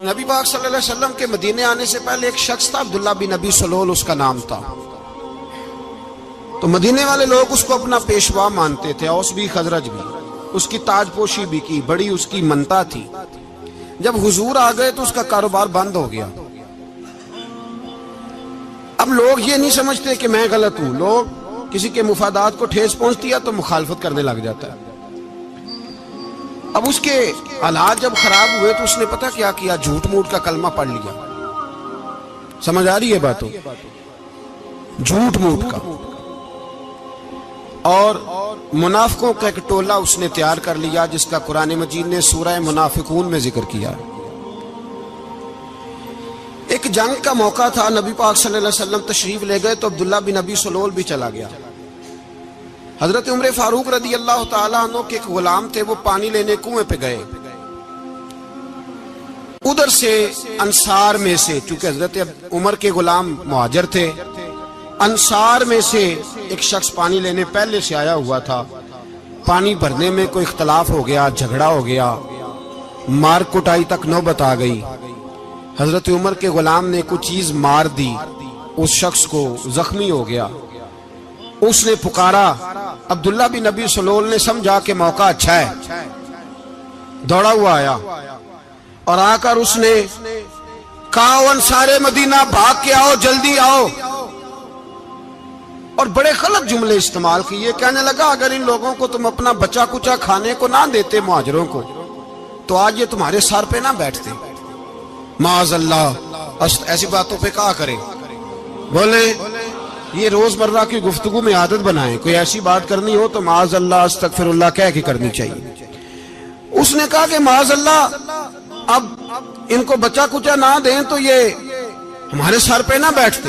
نبی پاک صلی اللہ علیہ وسلم کے مدینے آنے سے پہلے ایک شخص تھا، عبداللہ بن ابی سلول اس کا نام تھا۔ تو مدینے والے لوگ اس کو اپنا پیشوا مانتے تھے، اوس بھی خزرج بھی، اس کی تاج پوشی بھی کی، بڑی اس کی منتا تھی۔ جب حضور آ گئے تو اس کا کاروبار بند ہو گیا۔ اب لوگ یہ نہیں سمجھتے کہ میں غلط ہوں، لوگ کسی کے مفادات کو ٹھیس پہنچتی ہے تو مخالفت کرنے لگ جاتا ہے۔ اب اس کے حالات جب خراب ہوئے تو اس نے پتہ کیا کیا، جھوٹ موٹ کا کلمہ پڑھ لیا۔ سمجھ آ رہی ہے باتوں؟ جھوٹ موٹ کا، اور منافقوں کا ایک ٹولہ اس نے تیار کر لیا جس کا قرآن مجید نے سورہ منافقون میں ذکر کیا۔ ایک جنگ کا موقع تھا، نبی پاک صلی اللہ علیہ وسلم تشریف لے گئے تو عبداللہ بن ابی سلول بھی چلا گیا۔ حضرت عمر فاروق رضی اللہ تعالیٰ عنہ کے ایک غلام تھے، وہ پانی لینے کنویں پہ گئے۔ ادھر سے انصار میں سے، چونکہ حضرت عمر کے غلام مہاجر تھے، انصار میں سے ایک شخص پانی لینے پہلے سے آیا ہوا تھا۔ پانی بھرنے میں کوئی اختلاف ہو گیا، جھگڑا ہو گیا، مار کٹائی تک نوبت آ گئی۔ حضرت عمر کے غلام نے کچھ چیز مار دی، اس شخص کو زخمی ہو گیا۔ اس نے پکارا، عبداللہ بن ابی سلول نے سمجھا کہ موقع اچھا ہے، دوڑا ہوا آیا اور آ کر اس نے کہا، انصار مدینہ بھاگ کے آؤ، جلدی آؤ، اور بڑے غلط جملے استعمال کیے۔ کہنے لگا، اگر ان لوگوں کو تم اپنا بچا کچا کھانے کو نہ دیتے مہاجروں کو تو آج یہ تمہارے سر پہ نہ بیٹھتے۔ معاذ اللہ، ایسی باتوں پہ کہا کرے، بولے یہ روزمرہ کی گفتگو میں عادت بنائیں، کوئی ایسی بات کرنی ہو تو معاذ اللہ استغفر اللہ کہہ کے کرنی چاہیے۔ اس نے کہا کہ معاذ اللہ، اب ان کو بچا کچا نہ دیں تو یہ ہمارے سر پہ نہ بیٹھتے۔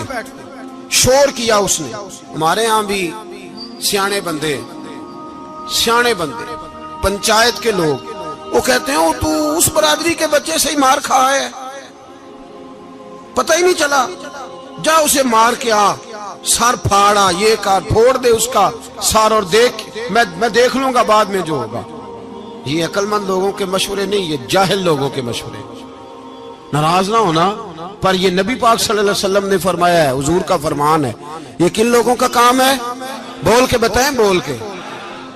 شور کیا اس نے۔ ہمارے ہاں بھی سیانے بندے پنچایت کے لوگ، وہ کہتے ہیں تو اس برادری کے بچے سے ہی مار کھا ہے، پتہ ہی نہیں چلا، جا اسے مار کے آ، سر پھاڑا، یہ کار پھوڑ دے اس کا سر، اور دیکھ میں دیکھ لوں گا بعد میں جو ہوگا۔ یہ عقل مند لوگوں کے مشورے نہیں، یہ جاہل لوگوں کے مشورے۔ ناراض نہ ہونا، پر یہ نبی پاک صلی اللہ علیہ وسلم نے فرمایا ہے، حضور کا فرمان ہے۔ یہ کن لوگوں کا کام ہے؟ بول کے بتائیں، بول کے۔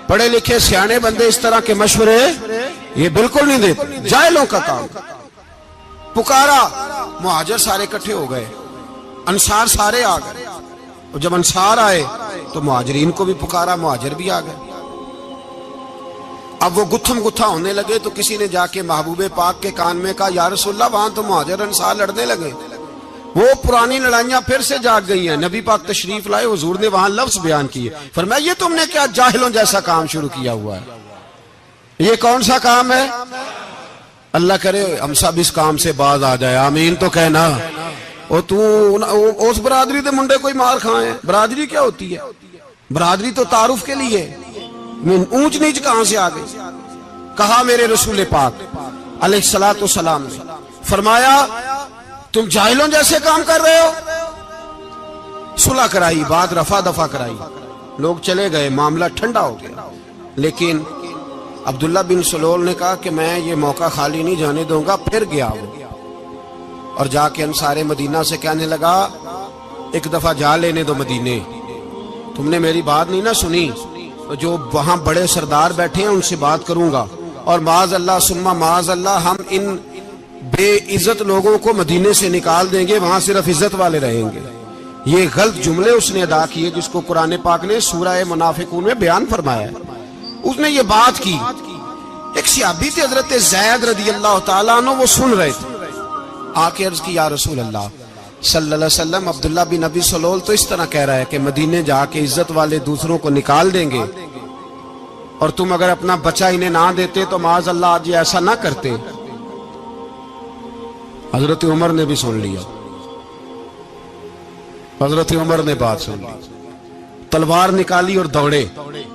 پڑھے لکھے سیانے بندے اس طرح کے مشورے یہ بالکل نہیں دیتے، جاہلوں کا کام۔ پکارا، مہاجر سارے اکٹھے ہو گئے، انصار سارے آ گئے، اور جب انصار آئے تو مہاجرین کو بھی پکارا، مہاجر بھی آ گئے۔ اب وہ گتھم گتھا ہونے لگے تو کسی نے جا کے محبوب پاک کے کان میں کہا، یا رسول اللہ، وہاں تو مہاجر انصار لڑنے لگے، وہ پرانی لڑائیاں پھر سے جاگ گئی ہیں۔ نبی پاک تشریف لائے، حضور نے وہاں لفظ بیان کیے، فرمایا یہ تم نے کیا جاہلوں جیسا کام شروع کیا ہوا ہے؟ یہ کون سا کام ہے؟ اللہ کرے ہم سب اس کام سے باز آ جائے، آمین تو کہنا۔ اور تو اس برادری دے منڈے کوئی مار کھائے، برادری کیا ہوتی ہے؟ برادری تو تعارف کے لیے، اونچ نیچ کہاں سے آ گئی؟ کہا میرے رسول پاک علیہ الصلوۃ والسلام نے، فرمایا تم جاہلوں جیسے کام کر رہے ہو۔ صلح کرائی، بات رفع دفع کرائی، لوگ چلے گئے، معاملہ ٹھنڈا ہو گیا۔ لیکن عبداللہ بن سلول نے کہا کہ میں یہ موقع خالی نہیں جانے دوں گا۔ پھر گیا وہ، اور جا کے انصار مدینہ سے کہنے لگا، ایک دفعہ جا لینے دو مدینے، تم نے میری بات نہیں نہ سنی، جو وہاں بڑے سردار بیٹھے ہیں ان سے بات کروں گا، اور معاذ اللہ ثم معاذ اللہ ہم ان بے عزت لوگوں کو مدینے سے نکال دیں گے، وہاں صرف عزت والے رہیں گے۔ یہ غلط جملے اس نے ادا کیے جس کو قرآن پاک نے سورہ منافقون میں بیان فرمایا ہے۔ اس نے یہ بات کی۔ ایک صحابی تھے حضرت زید رضی اللہ تعالیٰ عنہ، وہ سن رہے تھے، آ کے عرض کی، یا رسول اللہ صلی اللہ علیہ وسلم، عبداللہ بن ابی سلول تو اس طرح کہہ رہا ہے کہ مدینے جا کے عزت والے دوسروں کو نکال دیں گے، اور تم اگر اپنا بچہ انہیں نہ دیتے تو معاذ اللہ آج یہ ایسا نہ کرتے۔ حضرت عمر نے بھی سن لیا، حضرت عمر نے بات سن لی، تلوار نکالی اور دوڑے۔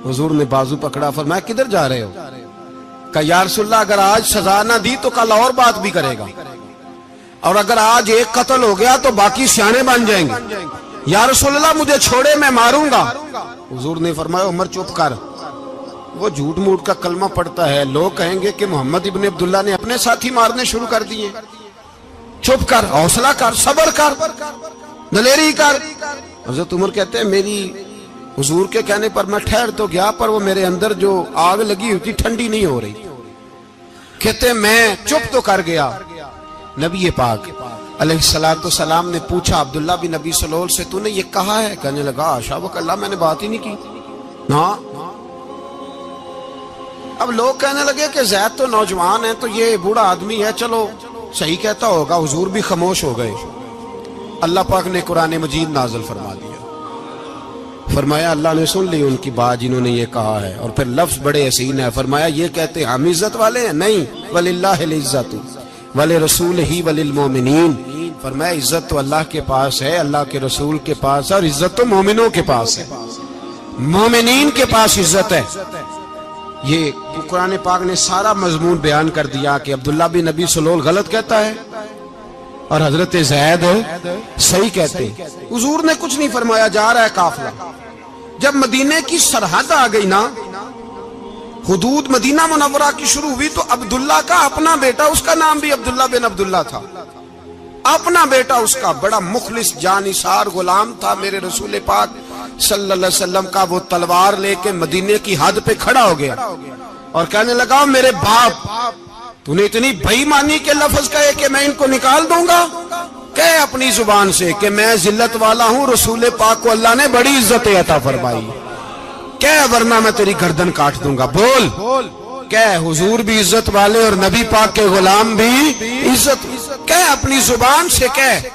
حضور نے بازو پکڑا، فرمایا کدھر جا رہے ہو؟ کہا یا رسول اللہ، اگر آج سزا نہ دی تو کل اور بات بھی کرے گا، اور اگر آج ایک قتل ہو گیا تو باقی سیانے بن جائیں گے۔ یا رسول اللہ مجھے چھوڑے، میں ماروں گا۔ حضور نے فرمایا عمر چپ کر، وہ جھوٹ موٹ کا کلمہ پڑھتا ہے، لوگ کہیں گے کہ محمد ابن عبداللہ نے اپنے ساتھی مارنے شروع کر دیے۔ چپ کر، حوصلہ کر، صبر کر، دلیری کر۔ حضرت عمر کہتے ہیں میری حضور کے کہنے پر میں ٹھہر تو گیا، پر وہ میرے اندر جو آگ لگی ہوئی تھی ٹھنڈی نہیں ہو رہی۔ کہتے ہیں میں چپ تو کر گیا۔ نبی پاک علیہ السلام نے پوچھا عبداللہ بن ابی سلول سے، تو نے یہ کہا ہے؟ کہنے لگا حاشا و کلا، میں نے بات ہی نہیں کی نا۔ اب لوگ کہنے لگے کہ زید تو نوجوان ہے، تو یہ بوڑھا آدمی ہے، چلو صحیح کہتا ہوگا۔ حضور بھی خاموش ہو گئے۔ اللہ پاک نے قرآن مجید نازل فرما دیا، فرمایا اللہ نے سن لی ان کی بات جنہوں نے یہ کہا ہے، اور پھر لفظ بڑے حسین ہے، فرمایا یہ کہتے ہم عزت والے ہیں؟ نہیں، وللہ العزت ولرسولہ وللمؤمنین، فرمایا عزت تو اللہ کے پاس ہے، اللہ کے رسول کے پاس ہے، اور عزت تو مومنوں کے پاس ہے، مومنین کے پاس عزت ہے۔ یہ قرآن پاک نے سارا مضمون بیان کر دیا کہ عبداللہ بن ابی سلول غلط کہتا ہے اور حضرت زید صحیح کہتے ہیں۔ حضور نے کچھ نہیں فرمایا، جا رہا ہے قافلہ۔ جب مدینے کی سرحد آ گئی نا، حدود مدینہ منورہ کی شروع ہوئی، تو عبداللہ کا اپنا بیٹا، اس کا نام بھی عبداللہ بن عبداللہ تھا، اپنا بیٹا اس کا بڑا مخلص جانثار غلام تھا میرے رسول پاک صلی اللہ علیہ وسلم کا۔ وہ تلوار لے کے مدینے کی حد پہ کھڑا ہو گیا اور کہنے لگا میرے باپ، تو نے اتنی بے ایمانی کے لفظ کہے کہ میں ان کو نکال دوں گا؟ کہے اپنی زبان سے کہ میں ذلت والا ہوں، رسول پاک کو اللہ نے بڑی عزت عطا فرمائی، کہے ورنہ میں تیری گردن کاٹ دوں گا۔ بول، کہے حضور بھی عزت والے اور نبی پاک کے غلام بھی عزت، کہے اپنی زبان سے، کہے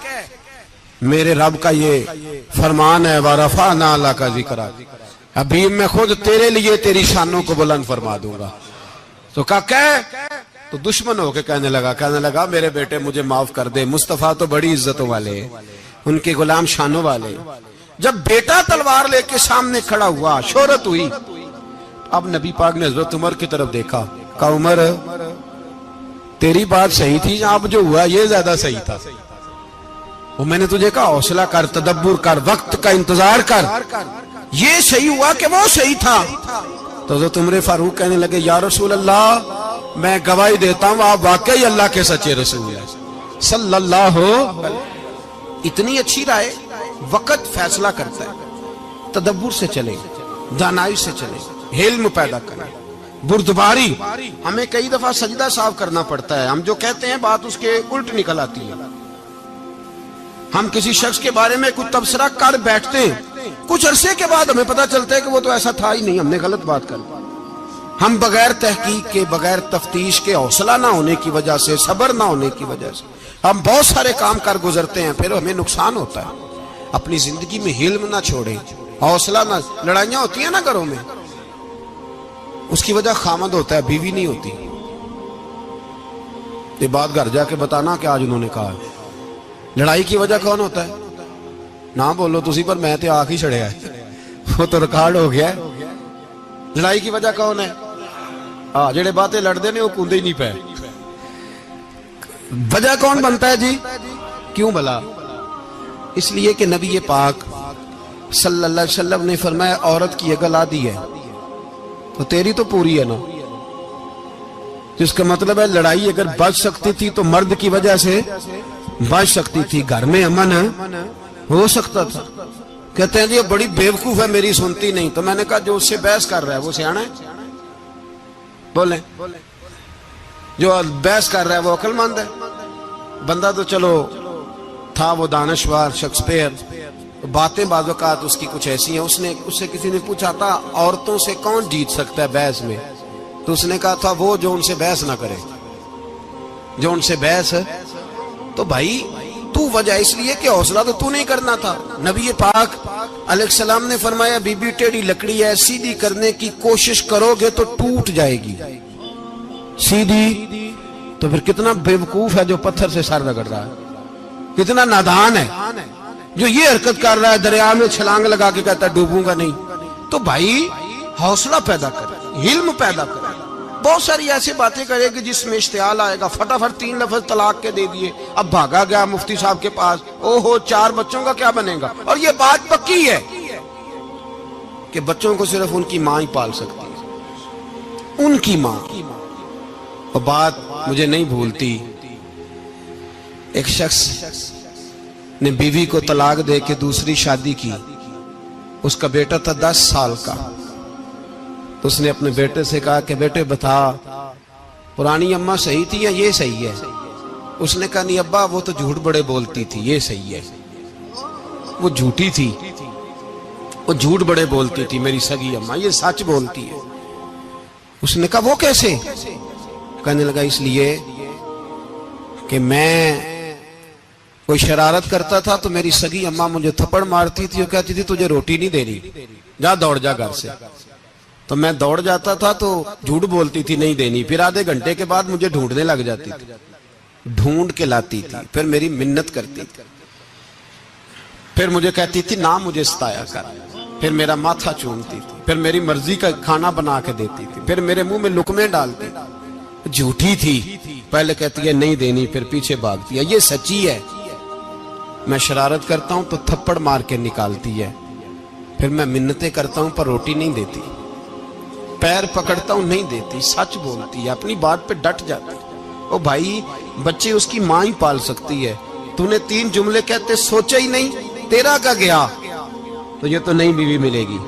میرے رب کا یہ فرمان ہے وَرَفَعْنَا لَكَ ذِكْرَكَ، ابھی میں خود تیرے لیے تیری شانوں کو بلند فرما دوں گا۔ تو کہا کہے، تو دشمن ہو کے کہنے لگا میرے بیٹے مجھے معاف کر دے، مصطفیٰ تو بڑی عزتوں والے ہیں، ان کے غلام شانوں والے۔ جب بیٹا تلوار لے کے سامنے کھڑا ہوا، شہرت ہوئی، اب نبی پاک نے حضرت عمر کی طرف دیکھا، کہا عمر تیری بات صحیح تھی، اب جو ہوا یہ زیادہ صحیح تھا۔ وہ میں نے تجھے کہا حوصلہ کر، تدبر کر، وقت کا انتظار کر، یہ صحیح ہوا کہ وہ صحیح تھا؟ تو حضرت عمر فاروق کہنے لگے یا رسول اللہ، میں گواہی دیتا ہوں آپ واقعی اللہ کے سچے رسول ہیں صلی اللہ علیہ۔ اتنی اچھی رائے، وقت فیصلہ کرتا ہے، تدبر سے چلے، دانائی سے چلے، علم پیدا کریں، بردباری۔ ہمیں کئی دفعہ سجدہ صاف کرنا پڑتا ہے، ہم جو کہتے ہیں بات اس کے الٹ نکل آتی ہے۔ ہم کسی شخص کے بارے میں کچھ تبصرہ کر بیٹھتے ہیں، کچھ عرصے کے بعد ہمیں پتہ چلتا ہے کہ وہ تو ایسا تھا ہی نہیں، ہم نے غلط بات کر دی۔ ہم بغیر تحقیق کے، بغیر تفتیش کے، حوصلہ نہ ہونے کی وجہ سے، صبر نہ ہونے کی وجہ سے ہم بہت سارے کام کر گزرتے ہیں، پھر ہمیں نقصان ہوتا ہے۔ اپنی زندگی میں حلم نہ چھوڑیں، حوصلہ نہ، لڑائیاں ہوتی ہیں نا گھروں میں، اس کی وجہ خامد ہوتا ہے، بیوی نہیں ہوتی۔ یہ بات گھر جا کے بتانا کہ آج انہوں نے کہا ہے۔ لڑائی کی وجہ کون ہوتا ہے؟ نہ بولو تسی، پر میں تے آنکھ ہی چھڑیا ہے، وہ تو ریکارڈ ہو گیا ہے۔ لڑائی کی وجہ کون ہے؟ جڑے باتیں لڑتے ہیں وہ کندے ہی نہیں پے۔ وجہ کون بنتا ہے جی؟ کیوں بھلا؟ اس لیے کہ نبی پاک صلی اللہ علیہ وسلم نے فرمایا عورت کی اگل آدھی ہے تو تیری تو پوری ہے نا، جس کا مطلب ہے لڑائی اگر بچ سکتی تھی تو مرد کی وجہ سے بچ سکتی تھی، گھر میں امن ہو سکتا تھا۔ کہتے ہیں جی بڑی بیوقوف ہے، میری سنتی نہیں۔ تو میں نے کہا جو اس سے بحث کر رہا ہے وہ سیانا ہے؟ بولیں، جو بحث کر رہا ہے وہ عقل مند ہے؟ بندہ تو چلو تھا وہ دانشور شیکسپیئر، باتیں بعض اوقات اس کی کچھ ایسی ہیں۔ اس سے کسی نے پوچھا تھا عورتوں سے کون جیت سکتا ہے بحث میں، تو اس نے کہا تھا وہ جو ان سے بحث نہ کرے، جو ان سے بحث۔ تو بھائی تو وجہ اس لیے کہ حوصلہ تو نہیں کرنا تھا۔ نبی پاک علیہ السلام نے فرمایا بی بی ٹیڑھی لکڑی ہے، سیدھی کرنے کی کوشش کرو گے تو ٹوٹ جائے گی سیدھی۔ تو پھر کتنا بیوقوف ہے جو پتھر سے سر رگڑ رہا ہے، کتنا نادان ہے جو یہ حرکت کر رہا ہے، دریا میں چھلانگ لگا کے کہتا ہے ڈوبوں گا نہیں۔ تو بھائی حوصلہ پیدا کرے، علم پیدا کرے۔ بہت ساری ایسی باتیں کرے کہ جس میں اشتعال آئے گا، فٹافٹ 3 لفظ طلاق کے دے دیے، اب بھاگا گیا مفتی صاحب کے پاس، اوہو 4 بچوں کا کیا بنے گا؟ اور یہ بات پکی ہے کہ بچوں کو صرف ان کی ماں ہی پال سکتی ہے، ان کی ماں۔ اور بات مجھے نہیں بھولتی ایک شخص نے بیوی کو طلاق دے کے دوسری شادی کی. اس کا بیٹا تھا 10 سال کا. تو اس نے اپنے بیٹے سے کہا کہ بیٹے بتا پرانی اماں صحیح تھی یا یہ صحیح ہے؟ اس نے کہا نہیں ابا وہ تو جھوٹ بڑے بولتی تھی، یہ صحیح ہے. وہ جھوٹی تھی، وہ جھوٹ بڑے بولتی تھی میری سگی اماں، یہ سچ بولتی ہے. اس نے کہا وہ کیسے؟ کہنے لگا اس لیے کہ میں کوئی شرارت کرتا تھا تو میری سگی اماں مجھے تھپڑ مارتی تھی اور کہتی تھی تجھے روٹی نہیں دینی، جا دوڑ جا گھر سے. تو میں دوڑ جاتا تھا تو جھوٹ بولتی تھی نہیں دینی، پھر آدھے گھنٹے کے بعد مجھے ڈھونڈنے لگ جاتی تھی، ڈھونڈ کے لاتی تھی، پھر میری منت کرتی تھی، پھر مجھے کہتی تھی نہ مجھے ستایا کر، پھر میرا ماتھا چومتی تھی، پھر میری مرضی کا کھانا بنا کے دیتی تھی، پھر میرے منہ میں لقمے ڈالتی تھی. جھوٹی تھی، پہلے کہتی ہے نہیں دینی پھر پیچھے بھاگتی ہے. یہ سچی ہے، میں شرارت کرتا ہوں تو تھپڑ مار کے نکالتی ہے، پھر میں منتیں کرتا ہوں پر روٹی نہیں دیتی، پیر پکڑتا ہوں نہیں دیتی. سچ بولتی ہے، اپنی بات پہ ڈٹ جاتی. او بھائی بچے اس کی ماں ہی پال سکتی ہے، تو نے 3 جملے کہتے سوچا ہی نہیں، تیرا کا گیا تو یہ تو نئی بیوی ملے گی،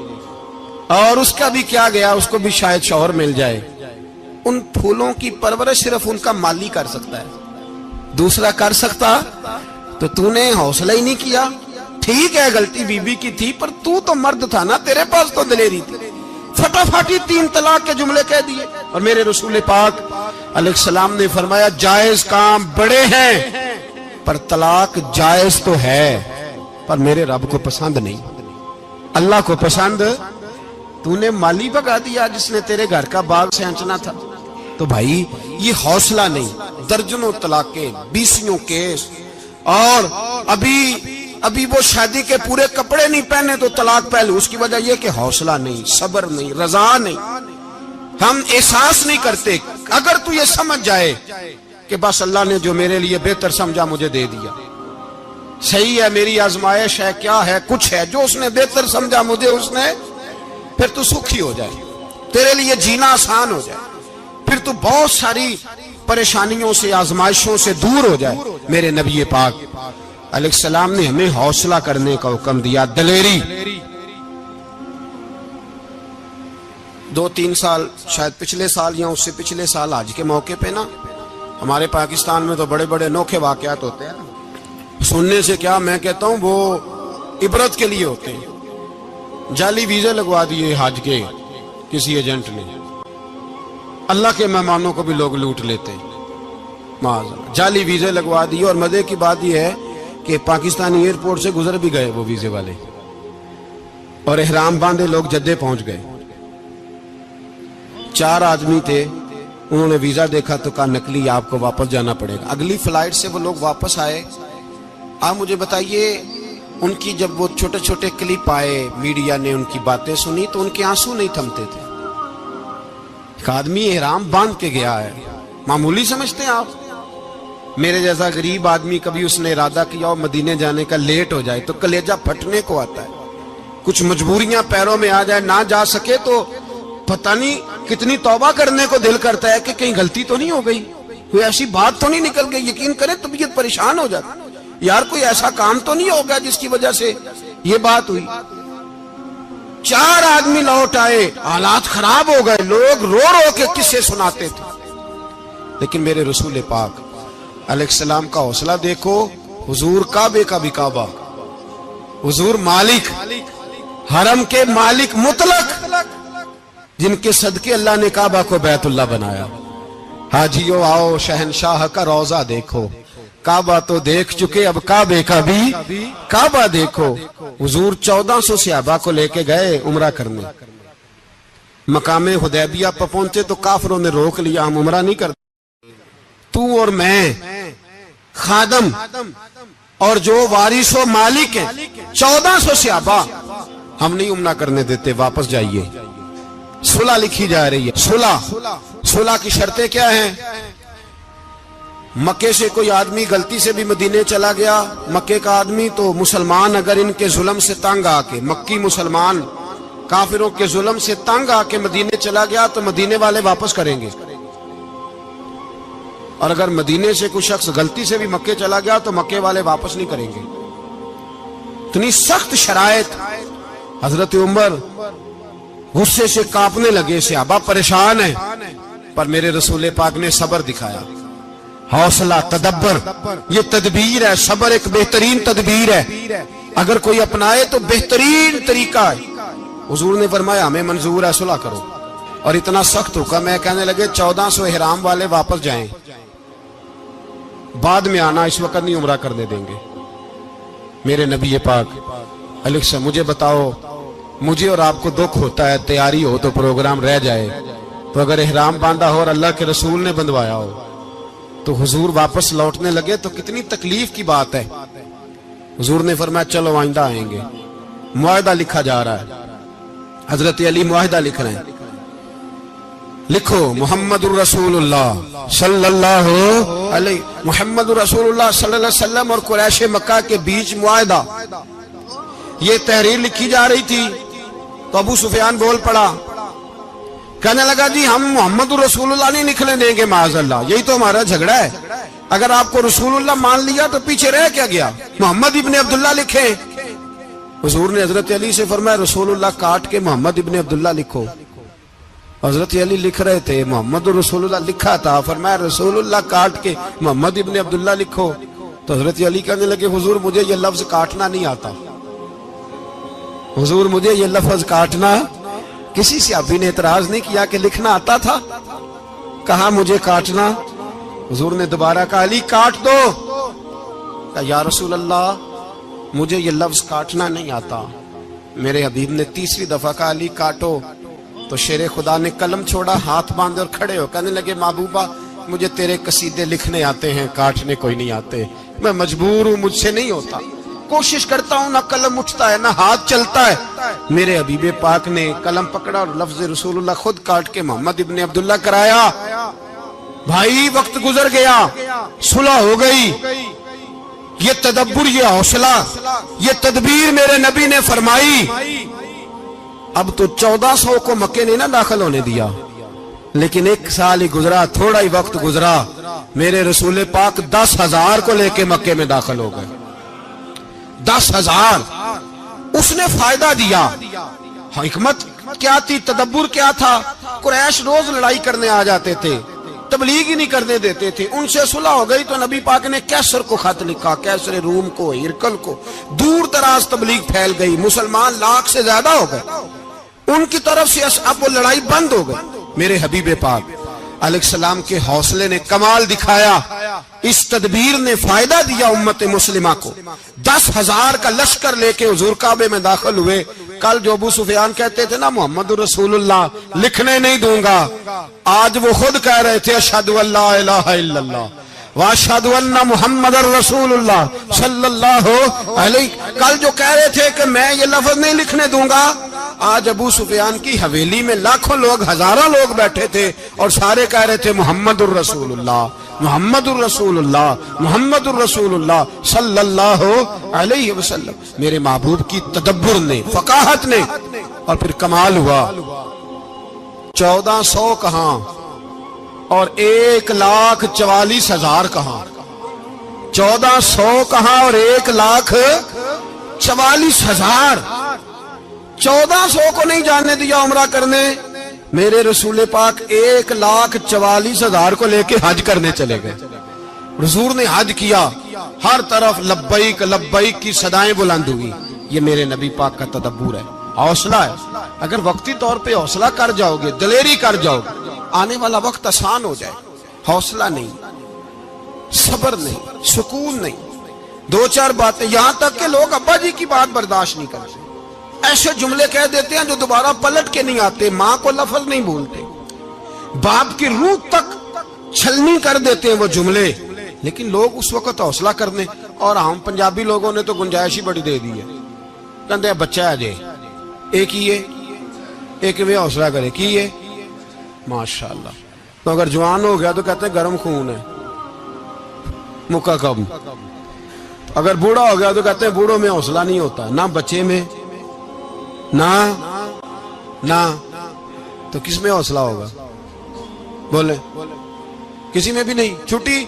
اور اس کا بھی کیا گیا، اس کو بھی شاید شوہر مل جائے. ان پھولوں کی پرورش صرف ان کا مالی کر سکتا ہے، دوسرا کر سکتا تو نے حوصلہ ہی نہیں کیا. ٹھیک ہے غلطی بی بی کی تھی پر تو مرد تھا نا، تیرے پاس تو دلیری تھی. فٹافٹ 3 طلاق کے جملے کہہ دیے. اور میرے رسول پاک علیہ السلام نے فرمایا جائز کام بڑے ہیں پر طلاق جائز تو ہے پر میرے رب کو پسند نہیں، اللہ کو پسند. تو نے مالی بگا دیا جس نے تیرے گھر کا باغ سینچنا تھا. تو بھائی یہ حوصلہ نہیں، درجنوں طلاقیں، 20 کیس، اور ابھی وہ شادی کے پورے کپڑے نہیں پہنے تو طلاق پہلے. اس کی وجہ یہ کہ حوصلہ نہیں، صبر نہیں، رضا نہیں، ہم احساس نہیں کرتے. اگر تو یہ سمجھ جائے کہ بس اللہ نے جو میرے لیے بہتر سمجھا مجھے دے دیا، صحیح ہے میری آزمائش ہے، کیا ہے کچھ ہے جو اس نے بہتر سمجھا مجھے اس نے، پھر تو سکھی ہو جائے، تیرے لیے جینا آسان ہو جائے، پھر تو بہت ساری پریشانیوں سے آزمائشوں سے دور ہو جائے. میرے نبی پاک علیہ السلام نے ہمیں حوصلہ کرنے کا حکم دیا، دلیری. 2-3 سال شاید پچھلے سال یا اس سے پچھلے سال حج کے موقع پہ نا ہمارے پاکستان میں تو بڑے بڑے انوکھے واقعات ہوتے ہیں. سننے سے کیا میں کہتا ہوں وہ عبرت کے لیے ہوتے ہیں. جعلی ویزے لگوا دیے حج کے کسی ایجنٹ نے، اللہ کے مہمانوں کو بھی لوگ لوٹ لیتے ہیں. جعلی ویزے لگوا دیے. اور مزے کی بات یہ ہے کہ پاکستانی ایئرپورٹ سے گزر بھی گئے وہ ویزے والے، اور احرام باندھے لوگ جدے پہنچ گئے. 4 آدمی تھے، انہوں نے ویزا دیکھا تو کہا نکلی، آپ کو واپس جانا پڑے گا. اگلی فلائٹ سے وہ لوگ واپس آئے. آپ مجھے بتائیے ان کی جب وہ چھوٹے چھوٹے کلپ آئے، میڈیا نے ان کی باتیں سنی تو ان کے آنسو نہیں تھمتے تھے. ایک آدمی احرام باندھ کے گیا ہے، معمولی سمجھتے ہیں آپ؟ میرے جیسا غریب آدمی کبھی اس نے ارادہ کیا اور مدینے جانے کا لیٹ ہو جائے تو کلیجہ پھٹنے کو آتا ہے. کچھ مجبوریاں پیروں میں آ جائے، نہ جا سکے تو پتہ نہیں کتنی توبہ کرنے کو دل کرتا ہے کہ کہیں غلطی تو نہیں ہو گئی، کوئی ایسی بات تو نہیں نکل گئی. یقین کریں طبیعت پریشان ہو جاتی، یار کوئی ایسا کام تو نہیں ہو گیا جس کی وجہ سے یہ بات ہوئی. 4 آدمی لوٹ آئے، حالات خراب ہو گئے، لوگ رو رو کے قصے سناتے تھے. لیکن میرے رسول پاک علیہ السلام کا حوصلہ دیکھو. حضور کعبے کا بھی کعبہ، حضور مالک، حرم کے مالک مطلق، جن کے صدقے اللہ نے کعبہ کو بیت اللہ بنایا. حاجیو آؤ شہنشاہ کا روضہ دیکھو، کعبہ تو دیکھ چکے اب کعبے کا بھی کعبہ دیکھو. حضور 1400 صحابہ کو لے کے گئے عمرہ کرنے. مقام حدیبیہ پر پہنچے تو کافروں نے روک لیا، ہم عمرہ نہیں کرتے. تو اور میں خادم اور جو وارث و مالک ہیں 1400 صحابہ، ہم نہیں عمرہ کرنے دیتے، واپس جائیے. صلح لکھی جا رہی ہے. صلح کی شرطیں کیا ہیں؟ مکے سے کوئی آدمی غلطی سے بھی مدینے چلا گیا، مکے کا آدمی، تو مسلمان اگر ان کے ظلم سے تنگ آ کے، مکی مسلمان کافروں کے ظلم سے تنگ آ کے مدینے چلا گیا تو مدینے والے واپس کریں گے. اور اگر مدینے سے کوئی شخص غلطی سے بھی مکے چلا گیا تو مکے والے واپس نہیں کریں گے. اتنی سخت شرائط. حضرت عمر غصے سے کانپنے لگے, صحابہ پریشان ہیں, پر میرے رسول پاک نے صبر دکھایا, حوصلہ, تدبر. یہ تدبیر ہے, صبر ایک بہترین تدبیر ہے, اگر کوئی اپنائے تو بہترین طریقہ ہے. حضور نے فرمایا ہمیں منظور ہے, صلح کرو. اور اتنا سخت حکم ہے, کہنے لگے 1400 احرام والے واپس جائیں, بعد میں آنا, اس وقت نہیں عمرہ کرنے دیں گے. میرے نبی پاک علیہ السلام, مجھے بتاؤ, مجھے اور آپ کو دکھ ہوتا ہے تیاری ہو تو پروگرام رہ جائے, تو اگر احرام باندھا ہو اور اللہ کے رسول نے بندھوایا ہو تو حضور واپس لوٹنے لگے تو کتنی تکلیف کی بات ہے. حضور نے فرمایا چلو آئندہ آئیں گے. معاہدہ لکھا جا رہا ہے, حضرت علی معاہدہ لکھ رہے ہیں. لکھو محمد الرسول اللہ صلی اللہ علیہ محمد الرسول اللہ صلی اللہ علیہ وسلم اور قریش مکہ کے بیچ معاہدہ. یہ تحریر لکھی جا رہی تھی تو ابو سفیان بول پڑا, کہنے لگا جی ہم محمد الرسول اللہ نہیں نکلنے دیں گے معاذ اللہ, یہی تو ہمارا جھگڑا ہے. اگر آپ کو رسول اللہ مان لیا تو پیچھے رہ کیا گیا, محمد ابن عبداللہ لکھیں. حضور نے حضرت علی سے فرمایا رسول اللہ کاٹ کے محمد ابن عبداللہ لکھو. حضرت علی لکھ رہے تھے, محمد رسول اللہ لکھا تھا, فرمایا رسول اللہ کاٹ کے محمد ابن عبداللہ لکھو. تو حضرت علی کہنے لگے حضور مجھے یہ لفظ کاٹنا نہیں آتا, حضور مجھے یہ لفظ کاٹنا. کسی صحابی نے اعتراض نہیں کیا کہ لکھنا آتا تھا, کہا مجھے کاٹنا. حضور نے دوبارہ کہا علی کاٹ دو. کہا یا رسول اللہ مجھے یہ لفظ کاٹنا نہیں آتا. میرے حبیب نے تیسری دفعہ کہا علی کاٹو. تو شیر خدا نے قلم چھوڑا, ہاتھ باندھے اور کھڑے ہو کہنے لگے محبوبہ مجھے تیرے قصیدے لکھنے آتے ہیں, کاٹنے کوئی نہیں آتے. میں مجبور ہوں, مجھ سے نہیں ہوتا, کوشش کرتا ہوں, نہ قلم اٹھتا ہے نہ ہاتھ چلتا ہے. میرے حبیب پاک نے قلم پکڑا اور لفظ رسول اللہ خود کاٹ کے محمد ابن عبداللہ کرایا. بھائی وقت گزر گیا, صلح ہو گئی. یہ تدبر, یہ حوصلہ, یہ تدبیر میرے نبی نے فرمائی. اب تو 1400 کو مکے نے نہ داخل ہونے دیا, لیکن 1 سال ہی گزرا, تھوڑا ہی وقت گزرا, میرے رسول پاک 10,000 کو لے کے مکے میں داخل ہو گئے. 10,000 اس نے فائدہ دیا. حکمت کیا تھی, تدبر کیا تھا. قریش روز لڑائی کرنے آ جاتے تھے, تبلیغ ہی نہیں کرنے دیتے تھے. ان سے صلح ہو گئی تو نبی پاک نے کیسر کو خط لکھا, کیسر روم کو, ہرکل کو. دور دراز تبلیغ پھیل گئی, مسلمان 100,000 سے زیادہ ہو گئے. ان کی طرف سے اب وہ لڑائی بند ہو گئی. میرے حبیب پاک علیہ السلام کے حوصلے نے کمال دکھایا, اس تدبیر نے فائدہ دیا امت مسلمہ کو. 10,000 کا لشکر لے کے حضور کعبے میں داخل ہوئے. کل جو ابو سفیان کہتے تھے نا محمد رسول اللہ لکھنے نہیں دوں گا, آج وہ خود کہہ رہے تھے اشہد ان لا الہ الا اللہ واشہد ان محمد رسول اللہ صلی اللہ علیہ. کل جو کہہ رہے تھے کہ میں یہ لفظ نہیں لکھنے دوں گا, آج ابو سفیان کی حویلی میں لاکھوں لوگ, ہزاروں لوگ بیٹھے تھے اور سارے کہہ رہے تھے محمد الرسول اللہ محمد الرسول اللہ محمد الرسول اللہ صلی اللہ علیہ وسلم. میرے محبوب کی تدبر نے, فقاہت نے, اور پھر کمال ہوا. 1400 کہاں اور 1,44,000 کہاں. 1400 کہاں اور 1,44,000. 1400 کو نہیں جانے دیا عمرہ کرنے. میرے رسول پاک 1,44,000 کو لے کے حج کرنے چلے گئے. حضور نے حج کیا, ہر طرف لبیک لبیک کی صدائیں بلند ہوئی. یہ میرے نبی پاک کا تدبر ہے, حوصلہ ہے. اگر وقتی طور پہ حوصلہ کر جاؤ گے, دلیری کر جاؤ گے, آنے والا وقت آسان ہو جائے. حوصلہ نہیں, صبر نہیں, سکون نہیں, 2-4 باتیں, یہاں تک کہ لوگ ابا جی کی بات برداشت نہیں کرتے, ایسے جملے کہہ دیتے ہیں جو دوبارہ پلٹ کے نہیں آتے. ماں کو لفظ نہیں بولتے, باپ کی روح تک چھلنی کر دیتے ہیں وہ جملے. لیکن لوگ اس وقت حوصلہ کرنے, اور ہم پنجابی لوگوں نے تو گنجائش ہی بڑی دے دی ہے. کہتے ہیں بچہ ہے جے ایک ہی ہے, ایک میں حوصلہ کرے کی ہے ماشاءاللہ. تو اگر جوان ہو گیا تو کہتے ہیں گرم خون ہے, مکہ کم. اگر بوڑھا ہو گیا تو کہتے ہیں بوڑھوں میں حوصلہ نہیں ہوتا, نہ بچے میں نہ. تو کس میں حوصلہ ہوگا, بولے کسی میں بھی نہیں. چھٹی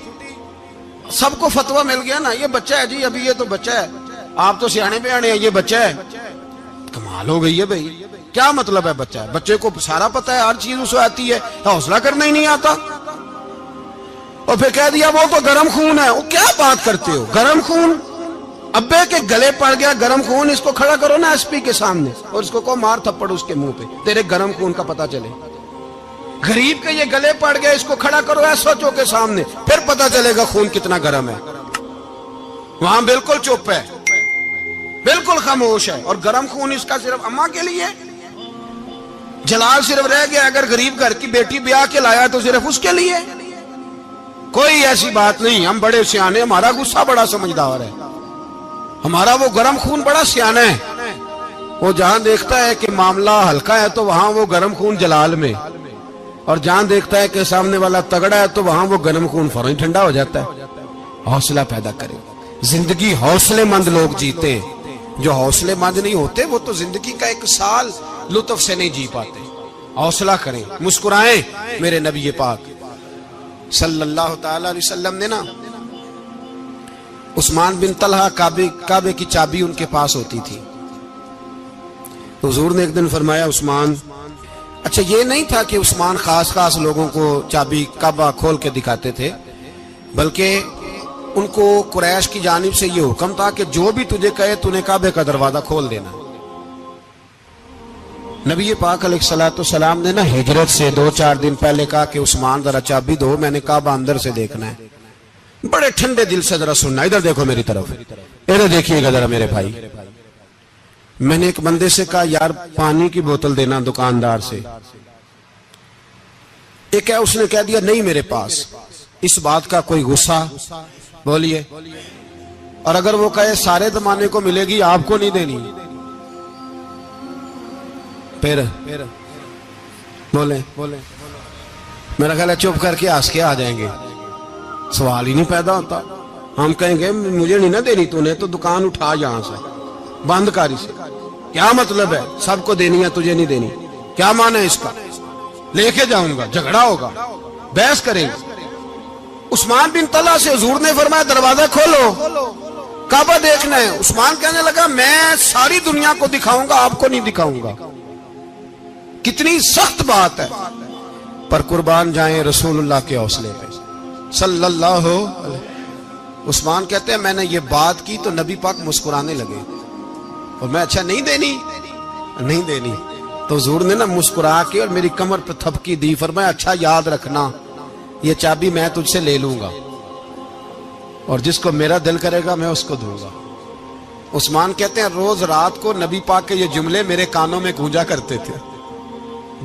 سب کو فتویٰ مل گیا نا, یہ بچہ ہے جی, ابھی یہ تو بچہ ہے, آپ تو سیانے بیانے ہیں, یہ بچہ ہے. کمال ہو گئی ہے بھائی. کیا مطلب ہے بچہ ہے؟ بچے کو سارا پتہ ہے, ہر چیز اسے آتی ہے, حوصلہ کرنا ہی نہیں آتا. اور پھر کہہ دیا وہ تو گرم خون ہے. وہ کیا بات کرتے ہو, گرم خون؟ ابے کے گلے پڑ گیا گرم خون, اس کو کھڑا کرو نا ایس پی کے سامنے اور اس کو مار تھپڑ اس کے منہ پہ, تیرے گرم خون کا پتہ چلے. غریب کے یہ گلے پڑ گیا, اس کو کھڑا کرو ایس ایچ او کے سامنے, پھر پتہ چلے گا خون کتنا گرم ہے. وہاں بالکل چپ ہے, بالکل خاموش ہے. اور گرم خون اس کا صرف اماں کے لیے, جلال صرف رہ گیا اگر غریب گھر کی بیٹی بیاہ کے لایا تو صرف اس کے لیے. کوئی ایسی بات نہیں. ہم بڑے سیانے, ہمارا غصہ بڑا سمجھدار ہے, ہمارا وہ گرم خون بڑا سیانا ہے. وہ جہاں دیکھتا ہے کہ معاملہ ہلکا ہے تو وہاں وہ گرم خون جلال میں, اور جہاں دیکھتا ہے کہ سامنے والا تگڑا ہے تو وہاں وہ گرم خون فوراً ٹھنڈا ہو جاتا ہے. حوصلہ پیدا کرے. زندگی حوصلے مند لوگ جیتے ہیں, جو حوصلے مند نہیں ہوتے وہ تو زندگی کا ایک سال لطف سے نہیں جی پاتے. حوصلہ کریں, مسکرائیں. میرے نبی پاک صلی اللہ تعالی علیہ وسلم نے نا عثمان بن طلحہ, کعبے کی چابی ان کے پاس ہوتی تھی. حضور نے ایک دن فرمایا عثمان, اچھا یہ نہیں تھا کہ عثمان خاص لوگوں کو چابی کعبہ کھول کے دکھاتے تھے, بلکہ ان کو قریش کی جانب سے یہ حکم تھا کہ جو بھی تجھے کہے تو نے کعبے کا دروازہ کھول دینا. نبی پاک علیہ الصلوۃ والسلام نے نا ہجرت سے 2-4 دن پہلے کہا کہ عثمان ذرا چابی دو, میں نے کعبہ اندر سے دیکھنا ہے. بڑے ٹھنڈے دل سے ذرا سننا, ادھر دیکھو میری طرف, ادھر دیکھیے گا ذرا میرے بھائی. میں نے ایک بندے سے کہا یار پانی کی بوتل دینا دکاندار سے, ایک ہے اس نے کہہ دیا نہیں میرے پاس. اس بات کا کوئی غصہ بولیے, اور اگر وہ کہے سارے زمانے کو ملے گی آپ کو نہیں دینی, پھر بولیں میرا خیال ہے چپ کر کے ہنس کے آ جائیں گے, سوال ہی نہیں پیدا ہوتا. ہم کہیں گے مجھے نہیں نہ دینی, تو نے تو دکان اٹھا یہاں سے, بند کاری سے. کیا مطلب ہے سب کو دینی ہے تجھے نہیں دینی, کیا معنی ہے اس کا؟ لے کے جاؤں گا, جھگڑا ہوگا, بحث کریں گے. عثمان بن طلحہ سے حضور نے فرمایا دروازہ کھولو, کعبہ دیکھنا ہے. عثمان کہنے لگا میں ساری دنیا کو دکھاؤں گا, آپ کو نہیں دکھاؤں گا. کتنی سخت بات ہے, پر قربان جائیں رسول اللہ کے حوصلے پہ صلی اللہ علیہ. عثمان کہتے ہیں میں نے یہ بات کی تو نبی پاک مسکرانے لگے, اور میں اچھا نہیں دینی, تو حضور نے نا مسکرا کے اور میری کمر پہ تھپکی دی, فرمایا اچھا یاد رکھنا یہ چابی میں تجھ سے لے لوں گا, اور جس کو میرا دل کرے گا میں اس کو دوں گا. عثمان کہتے ہیں روز رات کو نبی پاک کے یہ جملے میرے کانوں میں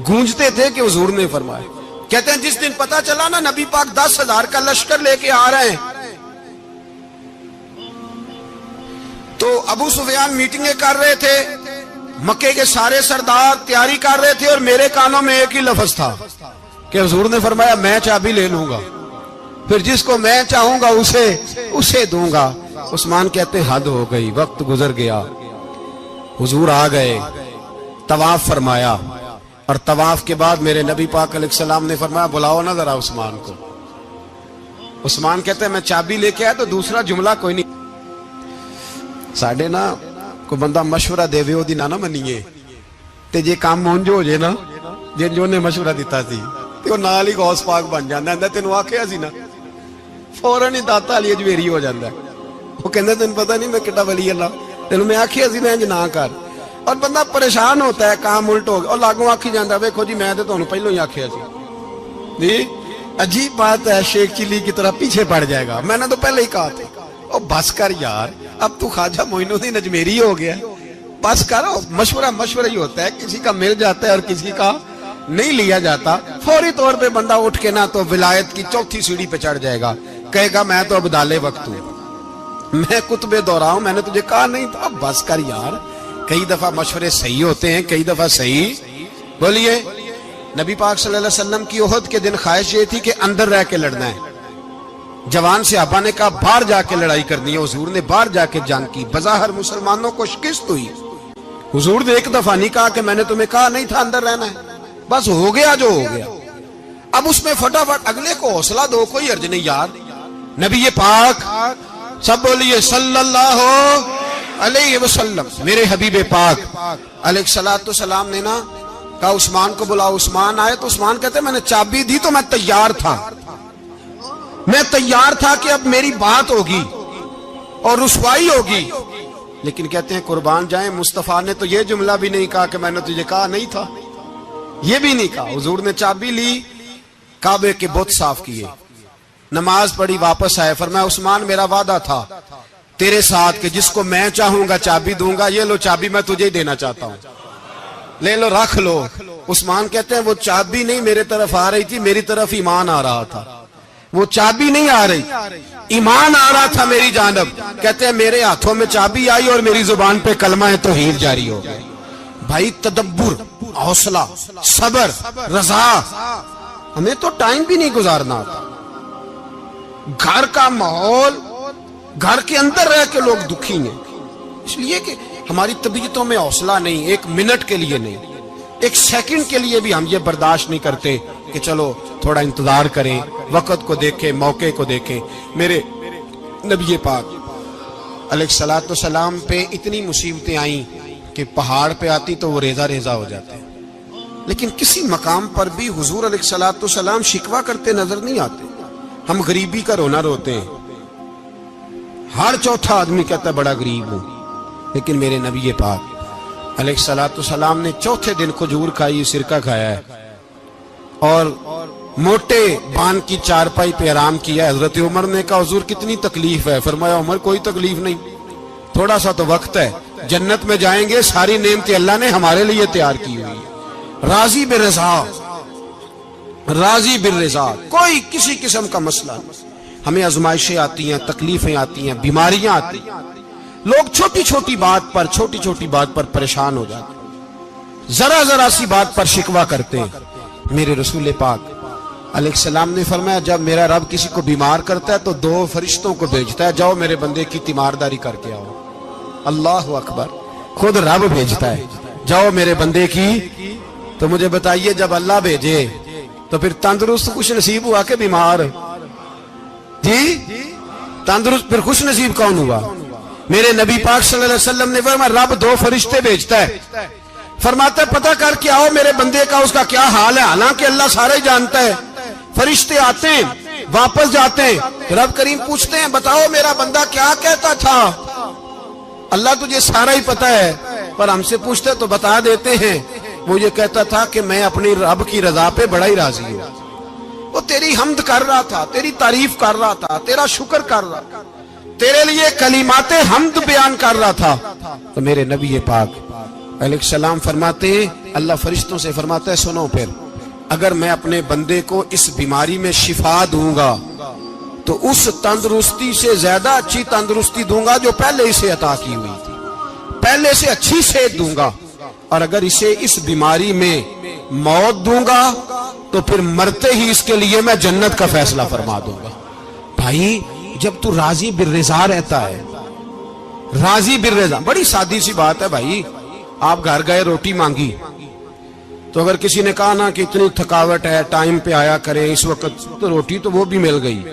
گونجتے تھے کہ حضور نے فرمایا. کہتے ہیں جس دن پتا چلا نا نبی پاک 10,000 کا لشکر لے کے آ رہے ہیں, تو ابو سفیان میٹنگیں کر رہے تھے, مکے کے سارے سردار تیاری کر رہے تھے, اور میرے کانوں میں ایک ہی لفظ تھا کہ حضور نے فرمایا میں چابی لے لوں گا, پھر جس کو میں چاہوں گا اسے دوں گا. عثمان کہتے ہیں حد ہو گئی, وقت گزر گیا, حضور آ گئے, طواف فرمایا, اور طواف کے بعد میرے نبی پاک علیہ السلام نے فرمایا بلاؤ نا ذرا عثمان کو. عثمان کہتے ہیں میں چابی لے کے آیا تو دوسرا جملہ کوئی نہیں. ساڑھے نا کوئی بندہ مشورہ دے وے دی نہ منیے, تے جے کام مونجو ہو جے نا, جن جو نے مشورہ دیتا سی تے وہ نال ہی غوث پاک بن جاندا ہے. تینوں آکھیا سی نا, فوراً ہی داتا علی اجمیری ہو جاندا ہے. وہ کہندا تینوں پتہ نہیں میں کڈا ولی اللہ, تینوں میں آکھیا سی میں انج نہ کر, اور بندہ پریشان ہوتا ہے, کام الٹ ہو گیا, اور لاگوں آکھی جاندا ویکھو جی میں تے تانوں پہلوں ہی آکھیا سی جی. عجیب بات ہے, شیخ چلی کی طرح پیچھے پڑ جائے گا, میں نے تو پہلے ہی کہا تھا. او بس کر یار, اب تو خواجہ معین الدین اجمیری ہو گیا, بس کرو. مشورہ ہی ہوتا ہے, کسی کا مل جاتا ہے اور کسی کا نہیں لیا جاتا. فوری طور پہ بندہ اٹھ کے نہ تو ولایت کی 4تھی سیڑھی پہ چڑھ جائے گا, کہے گا میں تو ابدال وقت ہوں, میں کتب دورہ ہوں, میں نے تجھے کہا نہیں تھا. بس کر یار, کئی دفعہ مشورے صحیح ہوتے ہیں, کئی دفعہ صحیح. بولیے. نبی پاک صلی اللہ علیہ وسلم کی احد کے دن خواہش یہ تھی کہ اندر رہ کے لڑنا ہے. جوان صحابہ نے کہا باہر جا کے لڑائی کرنی ہے. حضور نے باہر جا کے جنگ کی, بظاہر مسلمانوں کو شکست ہوئی. حضور نے ایک دفعہ نہیں کہا کہ میں نے تمہیں کہا نہیں تھا اندر رہنا ہے, بس ہو گیا جو ہو گیا. اب اس میں فٹافٹ اگلے کو حوصلہ دو، کوئی عرض نہیں یار. نبی پاک سب بولیے صلی اللہ علیہ وسلم، میرے حبیب پاک علیہ الصلوۃ والسلام نے نا کہا عثمان کو بلاؤ. عثمان آئے تو عثمان کہتے میں نے چابی دی تو میں تیار تھا، میں تیار تھا کہ اب میری بات ہوگی اور رسوائی ہوگی. لیکن کہتے ہیں قربان جائیں مصطفیٰ نے تو یہ جملہ بھی نہیں کہا کہ میں نے تجھے کہا نہیں تھا، یہ بھی نہیں کہا. حضور نے چابی لی، کعبے کے بت صاف کیے، نماز پڑھی، واپس آئے. فرمایا عثمان میرا وعدہ تھا تیرے ساتھ کہ جس کو میں چاہوں گا چابی دوں گا، یہ لو چابی میں تجھے ہی دینا چاہتا ہوں، لے لو رکھ لو. عثمان کہتے ہیں وہ چابی نہیں میرے طرف آ رہی تھی، میری طرف ایمان آ رہا تھا. وہ چابی نہیں آ رہی، ایمان آ رہا تھا میری جانب. کہتے ہیں میرے ہاتھوں میں چابی آئی اور میری زبان پہ کلمہ توحید جاری ہو گئی. بھائی تدبر، حوصلہ، صبر، رضا. ہمیں تو ٹائم بھی نہیں گزارنا آتا. گھر کا ماحول، گھر کے اندر رہ کے لوگ دکھی ہیں، اس لیے کہ ہماری طبیعتوں میں حوصلہ نہیں. ایک منٹ کے لیے نہیں، ایک سیکنڈ کے لیے بھی ہم یہ برداشت نہیں کرتے کہ چلو تھوڑا انتظار کریں، وقت کو دیکھیں، موقع کو دیکھیں. میرے نبی پاک علیہ الصلوۃ والسلام پہ اتنی مصیبتیں آئیں کہ پہاڑ پہ آتی تو وہ ریزہ ریزہ ہو جاتے، لیکن کسی مقام پر بھی حضور علیہ الصلوۃ والسلام شکوہ کرتے نظر نہیں آتے. ہم غریبی کا رونا روتے ہیں، ہر چوتھا آدمی کہتا ہے بڑا غریب ہوں، لیکن میرے نبی پاک علیہ الصلوۃ والسلام نے چوتھے دن کھجور کھائی، سرکہ کھایا ہے اور موٹے بان کی چارپائی پہ آرام کیا. حضرت عمر نے کہا حضور کتنی تکلیف ہے؟ فرمایا عمر کوئی تکلیف نہیں، تھوڑا سا تو وقت ہے، جنت میں جائیں گے، ساری نعمتیں اللہ نے ہمارے لیے تیار کی ہوئی. راضی بالرضا، راضی بالرضا، کوئی کسی قسم کا مسئلہ نہیں. ہمیں آزمائشیں آتی ہیں، تکلیفیں آتی ہیں، بیماریاں آتی ہیں، لوگ چھوٹی چھوٹی بات پر پریشان ہو جاتے ہیں، ذرا ذرا سی بات پر شکوہ کرتے ہیں. میرے رسول پاک علیہ السلام نے فرمایا جب میرا رب کسی کو بیمار کرتا ہے تو 2 فرشتوں کو بھیجتا ہے، جاؤ میرے بندے کی تیمارداری کر کے آؤ. اللہ اکبر، خود رب بھیجتا ہے، جاؤ میرے بندے کی. تو مجھے بتائیے جب اللہ بھیجے تو پھر تندرست خوش نصیب ہوا کہ بیمار؟ جی تندرست پھر خوش نصیب کون ہوا؟ میرے نبی پاک صلی اللہ علیہ وسلم نے فرمایا رب 2 فرشتے بھیجتا ہے، فرماتا ہے پتہ کر کے آؤ میرے بندے کا اس کا کیا حال ہے، حالانکہ اللہ سارا ہی جانتا ہے. فرشتے آتے ہیں، واپس جاتے ہیں، رب کریم پوچھتے ہیں بتاؤ میرا بندہ کیا کہتا تھا؟ اللہ تجھے سارا ہی پتہ ہے، پر ہم سے پوچھتے تو بتا دیتے ہیں. وہ یہ کہتا تھا کہ میں اپنی رب کی رضا پہ بڑا ہی راضی ہوں. وہ تیری حمد کر رہا تھا، تیری تعریف کر رہا تھا، تیرا شکر کر رہا تھا، تیرے لیے کلمات حمد بیان کر رہا تھا. تو میرے نبی پاک علیہ السلام فرماتے ہیں، اللہ فرشتوں سے فرماتا ہے سنو پھر اگر میں اپنے بندے کو اس بیماری میں شفا دوں گا تو اس تندرستی سے زیادہ اچھی تندرستی دوں گا جو پہلے اسے عطا کی ہوئی تھی، پہلے سے اچھی صحت دوں گا. اور اگر اسے اس بیماری میں موت دوں گا تو پھر مرتے ہی اس کے لیے میں جنت کا فیصلہ فرما دوں گا. بھائی جب تو راضی بالرضا رہتا ہے، راضی بالرضا، بڑی سادی سی بات ہے. بھائی آپ گھر گئے روٹی مانگی تو اگر کسی نے کہا نا کہ اتنی تھکاوٹ ہے ٹائم پہ آیا کریں اس وقت، تو روٹی تو وہ بھی مل گئی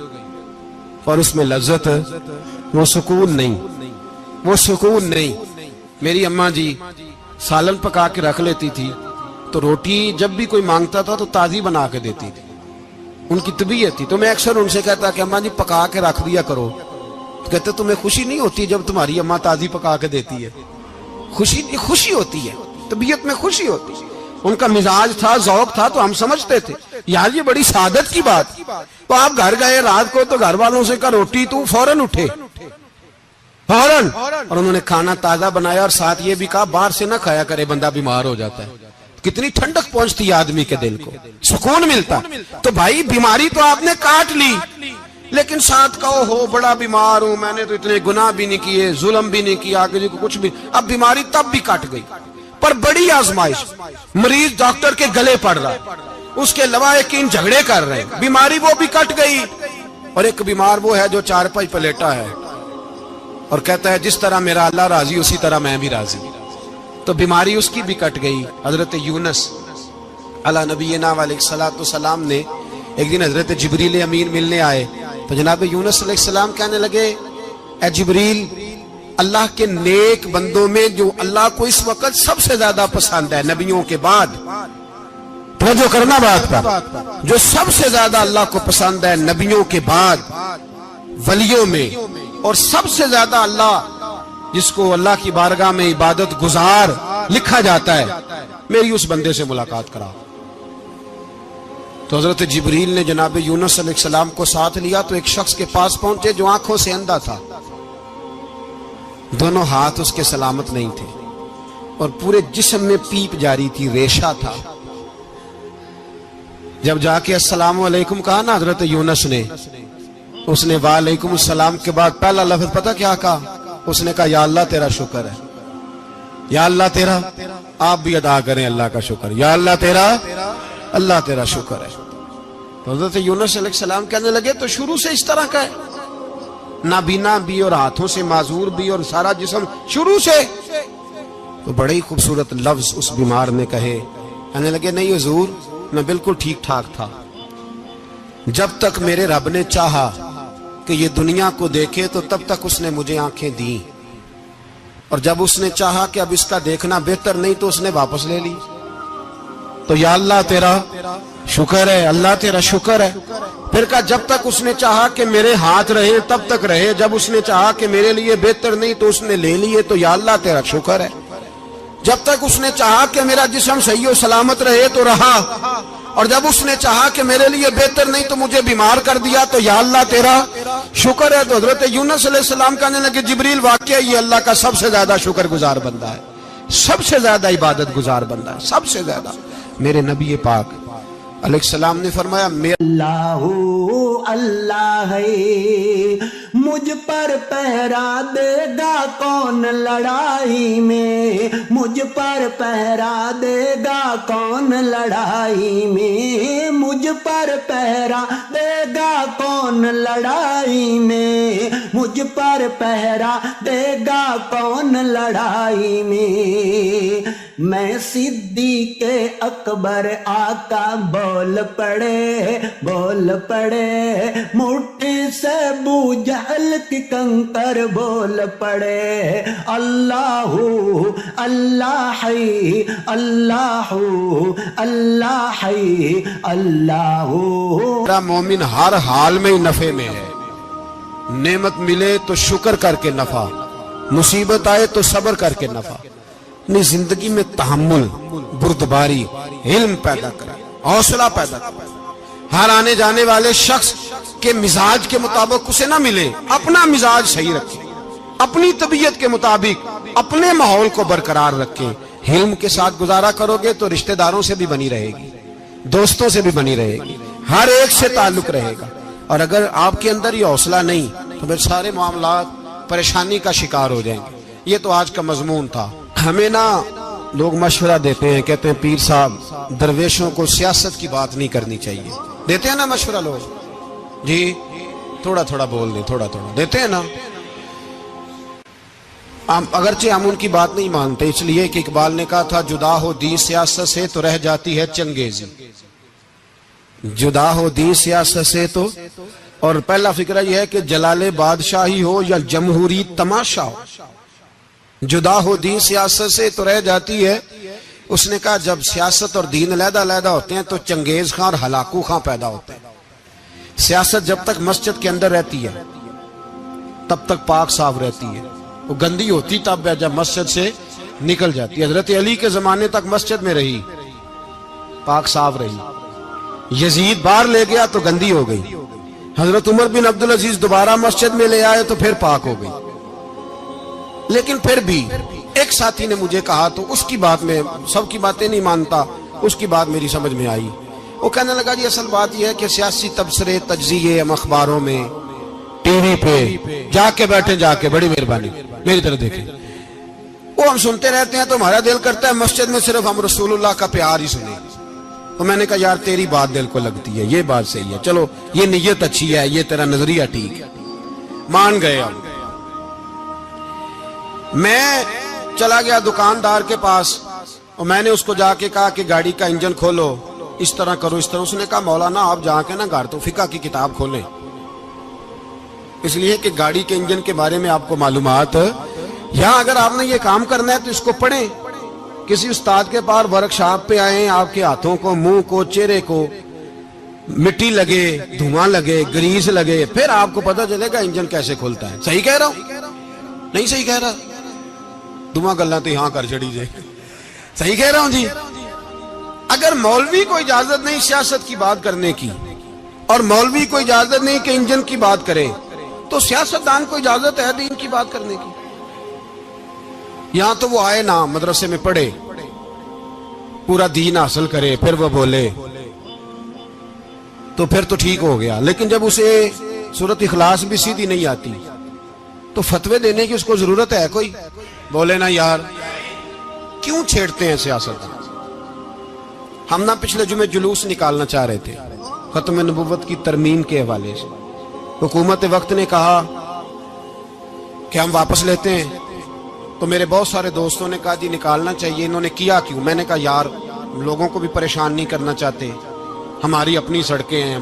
اور اس میں لذت، وہ سکون نہیں، وہ سکون نہیں. میری اماں جی سالن پکا کے رکھ لیتی تھی تو روٹی جب بھی کوئی مانگتا تھا تو تازی بنا کے دیتی تھی، ان کی طبیعت تھی. تو میں اکثر ان سے کہتا کہ اماں جی پکا کے رکھ دیا کرو. تو کہتے تمہیں خوشی نہیں ہوتی جب تمہاری اماں تازی پکا کے دیتی ہے؟ خوشی ہوتی ہے، طبیعت میں خوشی ہوتی ہے. ان کا مزاج تھا، ذوق تھا، تو ہم سمجھتے تھے یار یہ بڑی سعادت کی بات. تو آپ گھر گئے رات کو تو گھر والوں سے کہا روٹی، تو فوراً اٹھے فوراً، اور انہوں نے کھانا تازہ بنایا اور ساتھ یہ بھی کہا باہر سے نہ کھایا کرے بندہ بیمار ہو جاتا ہے. کتنی ٹھنڈک پہنچتی ہے آدمی کے دل کو، سکون ملتا. تو بھائی بیماری تو آپ نے کاٹ لی، لیکن ساتھ کہو ہو بڑا بیمار ہوں، میں نے تو اتنے گناہ بھی نہیں کیے، ظلم بھی نہیں کیا، کسی کو کچھ بھی. اب بیماری تب بھی کٹ گئی، پر بڑی آزمائش، مریض ڈاکٹر کے گلے پڑ رہا ہے، اس کے لواحقین جھگڑے کر رہے ہیں، بیماری وہ بھی کٹ گئی. اور ایک بیمار وہ ہے جو چارپائی پہ لیٹا ہے اور کہتا ہے جس طرح میرا اللہ راضی اسی طرح میں بھی راضی. تو بیماری اس کی بھی کٹ گئی. حضرت یونس علی نبینا علیہ الصلوۃ والسلام نے ایک دن حضرت جبریل امین ملنے آئے تو جناب یونس علیہ السلام کہنے لگے اے جبریل اللہ کے نیک بندوں میں جو اللہ کو اس وقت سب سے زیادہ پسند ہے نبیوں کے بعد، توجہ کرنا بات پر، جو سب سے زیادہ اللہ کو پسند ہے نبیوں کے بعد ولیوں میں، اور سب سے زیادہ اللہ جس کو اللہ کی بارگاہ میں عبادت گزار لکھا جاتا ہے، میری اس بندے سے ملاقات کرا۔ تو حضرت جبریل نے جناب یونس علیہ السلام کو ساتھ لیا تو ایک شخص کے پاس پہنچے جو آنکھوں سے اندھا تھا، دونوں ہاتھ اس کے سلامت نہیں تھے اور پورے جسم میں پیپ جاری تھی، ریشہ تھا۔ جب جا کے السلام علیکم کہا نا حضرت یونس نے، اس نے وعلیکم السلام کے بعد پہلا لفظ پتہ کیا کہا؟ اس نے کہا یا اللہ تیرا شکر ہے، یا اللہ تیرا، آپ بھی ادا کریں اللہ کا شکر، یا اللہ تیرا شکر ہے۔ تو حضرت یونس علیہ السلام کہنے لگے تو شروع سے اس طرح کا ہے، نابینا بھی اور ہاتھوں سے معذور بھی اور سارا جسم شروع سے؟ تو بڑے ہی خوبصورت لفظ اس بیمار نے کہے، کہنے لگے نہیں حضور میں بالکل ٹھیک ٹھاک تھا، جب تک میرے رب نے چاہا کہ یہ دنیا کو دیکھے تو تب تک اس نے مجھے آنکھیں دیں، اور جب اس نے چاہا کہ اب اس کا دیکھنا بہتر نہیں تو اس نے واپس لے لی۔ تو یا اللہ تیرا شکر ہے، اللہ تیرا شکر ہے۔ پھر کہا جب تک اس نے چاہا کہ میرے ہاتھ رہے تب تک رہے، جب اس نے چاہا کہ میرے لیے بہتر نہیں تو اس نے لے لیے، تو یا اللہ تیرا شکر ہے۔ جب تک اس نے چاہا کہ میرا جسم صحیح و سلامت رہے تو رہا، اور جب اس نے چاہا کہ میرے لیے بہتر نہیں تو مجھے بیمار کر دیا، تو یا اللہ تیرا شکر ہے۔ تو حضرت یونس علیہ السلام کہنے لگے جبریل واقعہ یہ اللہ کا سب سے زیادہ شکر گزار بندہ ہے، سب سے زیادہ عبادت گزار بندہ ہے، سب سے زیادہ۔ میرے نبی پاک علیہ السلام نے فرمایا اللہ اللہ ہے، مجھ پر پہرا دے گا کون لڑائی میں، مجھ پر پہرا دے گا کون لڑائی میں، مجھ پر پہرا دے گا کون لڑائی میں، مجھ پر پہرا دے گا کون لڑائی میں۔ میں صدیق اکبر آقا بول پڑے مٹھی سے بو جہل کی کنکر بول پڑے، اللہ اللہ ہے اللہ اللہ ہے اللہ۔ میرا مومن ہر حال میں نفع میں ہے، نعمت ملے تو شکر کر کے نفع، مصیبت آئے تو صبر کر کے نفع، اپنی زندگی میں تحمل، بردباری، علم پیدا کرے، حوصلہ پیدا کرے۔ ہر آنے جانے والے شخص کے مزاج کے مطابق اسے نہ ملے، اپنا مزاج صحیح رکھے، اپنی طبیعت کے مطابق اپنے ماحول کو برقرار رکھے۔ علم کے ساتھ گزارا کرو گے تو رشتہ داروں سے بھی بنی رہے گی، دوستوں سے بھی بنی رہے گی، ہر ایک سے تعلق رہے گا۔ اور اگر آپ کے اندر یہ حوصلہ نہیں تو پھر سارے معاملات پریشانی کا شکار ہو جائیں گے۔ یہ تو آج کا مضمون تھا۔ ہمیں نا لوگ مشورہ دیتے ہیں، کہتے ہیں پیر صاحب درویشوں کو سیاست کی بات نہیں کرنی چاہیے، دیتے ہیں نا مشورہ لوگ، جی تھوڑا تھوڑا بول دیں، تھوڑا تھوڑا دیتے ہیں نا۔ اگرچہ ہم ان کی بات نہیں مانتے، اس لیے کہ اقبال نے کہا تھا جدا ہو دین سیاست سے تو رہ جاتی ہے چنگیزی، جدا ہو دین سیاست سے تو۔ اور پہلا فکرہ یہ ہے کہ جلال بادشاہی ہو یا جمہوری تماشا ہو، جدا ہو دین سیاست سے تو رہ جاتی ہے۔ اس نے کہا جب سیاست اور دین علیحدہ علیحدہ ہوتے ہیں تو چنگیز خان اور ہلاکو خان پیدا ہوتے ہیں۔ سیاست جب تک مسجد کے اندر رہتی ہے تب تک پاک صاف رہتی ہے، وہ گندی ہوتی تب ہے جب مسجد سے نکل جاتی ہے۔ حضرت علی کے زمانے تک مسجد میں رہی، پاک صاف رہی، یزید باہر لے گیا تو گندی ہو گئی، حضرت عمر بن عبدالعزیز دوبارہ مسجد میں لے آئے تو پھر پاک ہو گئی۔ لیکن پھر بھی ایک ساتھی نے مجھے کہا تو اس کی بات میں، سب کی باتیں نہیں مانتا، اس کی بات میری سمجھ میں آئی۔ وہ کہنے لگا جی اصل بات یہ ہے کہ سیاسی تبصرے تجزیے ہم اخباروں میں ٹی وی پہ جا کے بیٹھے، جا کے بڑی مہربانی میری طرف دیکھیں، وہ ہم سنتے رہتے ہیں تو ہمارا دل کرتا ہے مسجد میں صرف ہم رسول اللہ کا پیار ہی سنیں۔ تو میں نے کہا یار تیری بات دل کو لگتی ہے، یہ بات صحیح ہے، چلو یہ نیت اچھی ہے، یہ تیرا نظریہ ٹھیک ہے، مان گئے ہم۔ میں چلا گیا دکاندار کے پاس اور میں نے اس کو جا کے کہا کہ گاڑی کا انجن کھولو، اس طرح کرو اس طرح. اس نے کہا مولانا آپ جا کے نا گھر تو فقہ کی کتاب کھولیں, اس لیے کہ گاڑی کے انجن کے بارے میں آپ کو معلومات, یہاں اگر آپ نے یہ کام کرنا ہے تو اس کو پڑھیں. کسی استاد کے پاس ورک شاپ پہ آئیں, آپ کے ہاتھوں کو, منہ کو, چہرے کو مٹی لگے, دھواں لگے, گریس لگے, پھر آپ کو پتہ چلے گا انجن کیسے کھلتا ہے. صحیح کہہ رہا ہوں نہیں صحیح کہہ رہا؟ دھواں گلنا تو یہاں کر چڑی جائے. صحیح کہہ رہا ہوں جی. اگر مولوی کو اجازت نہیں سیاست کی بات کرنے کی, اور مولوی کو اجازت نہیں کہ انجن کی بات کرے, تو سیاستدان کو اجازت ہے دین کی بات کرنے کی. یہاں تو وہ آئے نا مدرسے میں پڑھے, پورا دین حاصل کرے, پھر وہ بولے تو پھر تو ٹھیک ہو گیا. لیکن جب اسے سورۃ اخلاص بھی سیدھی نہیں آتی تو فتوے دینے کی اس کو ضرورت ہے کوئی؟ بولے نا یار کیوں چھیڑتے ہیں سیاست؟ ہم نہ پچھلے جمعے جلوس نکالنا چاہ رہے تھے ختم نبوت کی ترمیم کے حوالے سے. حکومت وقت نے کہا کہ ہم واپس لیتے ہیں, تو میرے بہت سارے دوستوں نے کہا جی نکالنا چاہیے. انہوں نے کیا کیوں؟ میں نے کہا یار لوگوں کو بھی پریشان نہیں کرنا چاہتے, ہماری اپنی سڑکیں ہیں,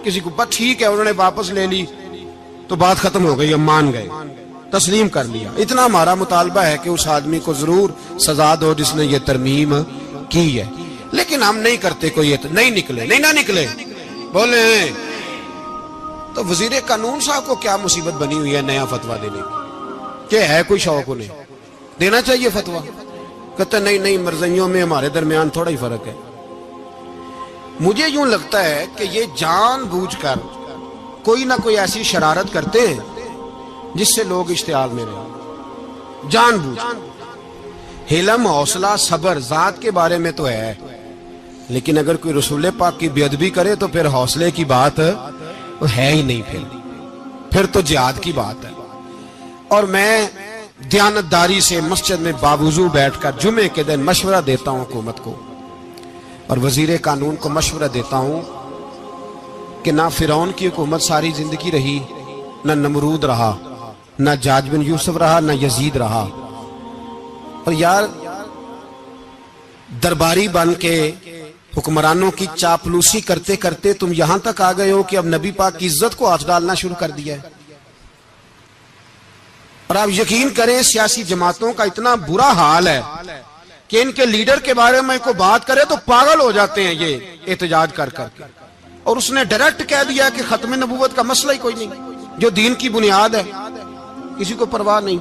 کسی کو بس ٹھیک ہے. انہوں نے واپس لے لی تو بات ختم ہو گئی, ہم مان گئے, تسلیم کر لیا. اتنا ہمارا مطالبہ ہے کہ اس آدمی کو ضرور سزا دو جس نے یہ ترمیم کی ہے. لیکن ہم نہیں کرتے, کوئی نہیں نکلے, نہیں نہ نکلے بولے. تو وزیر قانون صاحب کو کیا مصیبت بنی ہوئی ہے نیا فتویٰ دینے کی؟ کہ ہے کوئی شوق انہیں دینا چاہیے فتویٰ؟ کہتے نہیں مرضیوں میں ہمارے درمیان تھوڑا ہی فرق ہے. مجھے یوں لگتا ہے کہ یہ جان بوجھ کر کوئی نہ کوئی ایسی شرارت کرتے ہیں جس سے لوگ اشتعال میں رہیں. جان بوجھ. حلم, حوصلہ, صبر ذات کے بارے میں تو ہے, لیکن اگر کوئی رسول پاک کی بے ادبی کرے تو پھر حوصلے کی بات ہے ہی نہیں, پھر تو جہاد کی بات ہے. اور میں دیانتداری سے مسجد میں باوضو بیٹھ کر جمعے کے دن مشورہ دیتا ہوں حکومت کو اور وزیر قانون کو مشورہ دیتا ہوں کہ نہ فرعون کی حکومت ساری زندگی رہی, نہ نمرود رہا, نہ جاج بن یوسف رہا, نہ یزید رہا. اور یار درباری بن کے حکمرانوں کی چاپلوسی کرتے کرتے تم یہاں تک آ گئے ہو کہ اب نبی پاک کی عزت کو ہاتھ ڈالنا شروع کر دیا ہے. اور آپ یقین کریں سیاسی جماعتوں کا اتنا برا حال ہے کہ ان کے لیڈر کے بارے میں کوئی بات کرے تو پاگل ہو جاتے ہیں یہ احتجاج کر کر کے. اور اس نے ڈائریکٹ کہہ دیا کہ ختم نبوت کا مسئلہ ہی کوئی نہیں, جو دین کی بنیاد ہے, کسی کو پرواہ نہیں.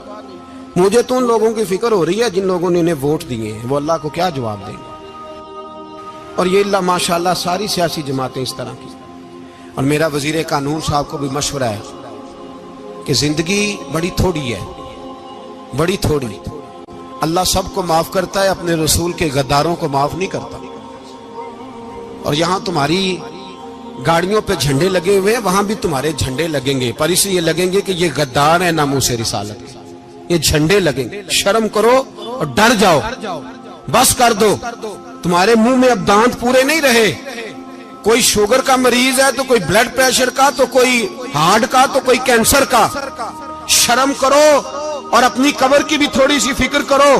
مجھے تو ان لوگوں کی فکر ہو رہی ہے جن لوگوں نے انہیں ووٹ دیے ہیں, وہ اللہ کو کیا جواب دیں گے. اور یہ اللہ ماشاءاللہ ساری سیاسی جماعتیں اس طرح کی. اور میرا وزیر قانون صاحب کو بھی مشورہ ہے کہ زندگی بڑی تھوڑی ہے, بڑی تھوڑی. اللہ سب کو معاف کرتا ہے, اپنے رسول کے غداروں کو معاف نہیں کرتا. اور یہاں تمہاری گاڑیوں پہ جھنڈے لگے ہوئے ہیں, وہاں بھی تمہارے جھنڈے لگیں گے, پر اس لیے لگیں گے کہ یہ غدار ہے ناموس رسالت. یہ جھنڈے لگیں گے. شرم کرو اور ڈر جاؤ, بس کر دو. تمہارے منہ میں اب دانت پورے نہیں رہے. کوئی شوگر کا مریض ہے تو کوئی بلڈ پریشر کا, تو کوئی ہارٹ کا, تو کوئی کینسر کا. شرم کرو اور اپنی قبر کی بھی تھوڑی سی فکر کرو.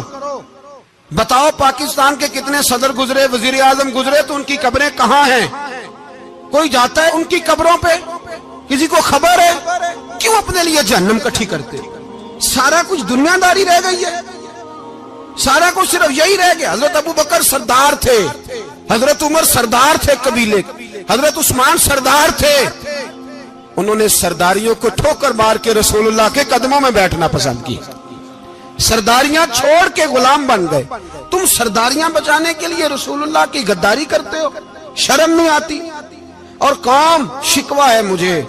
بتاؤ پاکستان کے کتنے صدر گزرے, وزیر اعظم گزرے, تو ان کی قبریں کہاں ہیں؟ کوئی جاتا ہے ان کی قبروں پہ؟ کسی کو خبر ہے؟ کیوں اپنے لیے جہنم کٹھی کرتے؟ سارا کچھ دنیا داری رہ گئی ہے, سارا کچھ صرف یہی رہ گیا. حضرت ابو بکر سردار تھے, حضرت عمر سردار تھے قبیلے, حضرت عثمان سردار تھے. انہوں نے سرداریوں کو ٹھوکر مار کے رسول اللہ کے قدموں میں بیٹھنا پسند کی. سرداریاں چھوڑ کے غلام بن گئے. تم سرداریاں بچانے کے لیے رسول اللہ کی غداری کرتے ہو, شرم نہیں آتی؟ اور قوم شکوہ ہے مجھے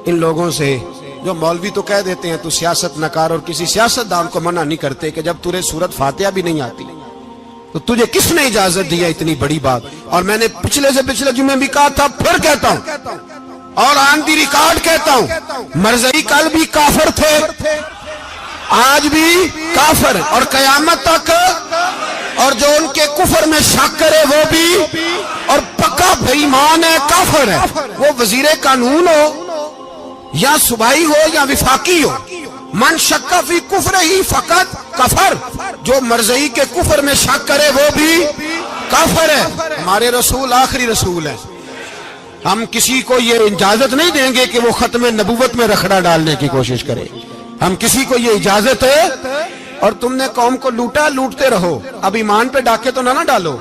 ان لوگوں سے جو مولوی تو کہہ دیتے ہیں تو سیاست نہ کر, اور کسی سیاستدان کو منع نہیں کرتے کہ جب تجھے سورت فاتحہ بھی نہیں آتی تو تجھے کس نے اجازت دیا اتنی بڑی بات. اور میں نے پچھلے سے پچھلے جمعے بھی کہا تھا, پھر کہتا ہوں اور آن دی ریکارڈ کہتا ہوں, مرزائی کل بھی کافر تھے, آج بھی کافر, اور قیامت تک. اور جو ان کے کفر میں شک کرے وہ بھی, اور پکا بے ایمان ہے, کافر ہے. وہ وزیر قانون ہو یا صوبائی ہو یا وفاقی ہو, من شک فی کفر ہی فقط کفر. جو مرزائی کے کفر میں شک کرے وہ بھی کافر ہے. ہمارے رسول آخری رسول ہیں. ہم کسی کو یہ اجازت نہیں دیں گے کہ وہ ختم نبوت میں رکھڑا ڈالنے کی کوشش کرے. ہم کسی کو یہ اجازت ہے. اور تم نے قوم کو لوٹا, لوٹتے رہو. اب ایمان پہ ڈاکے تو نہ ڈالو.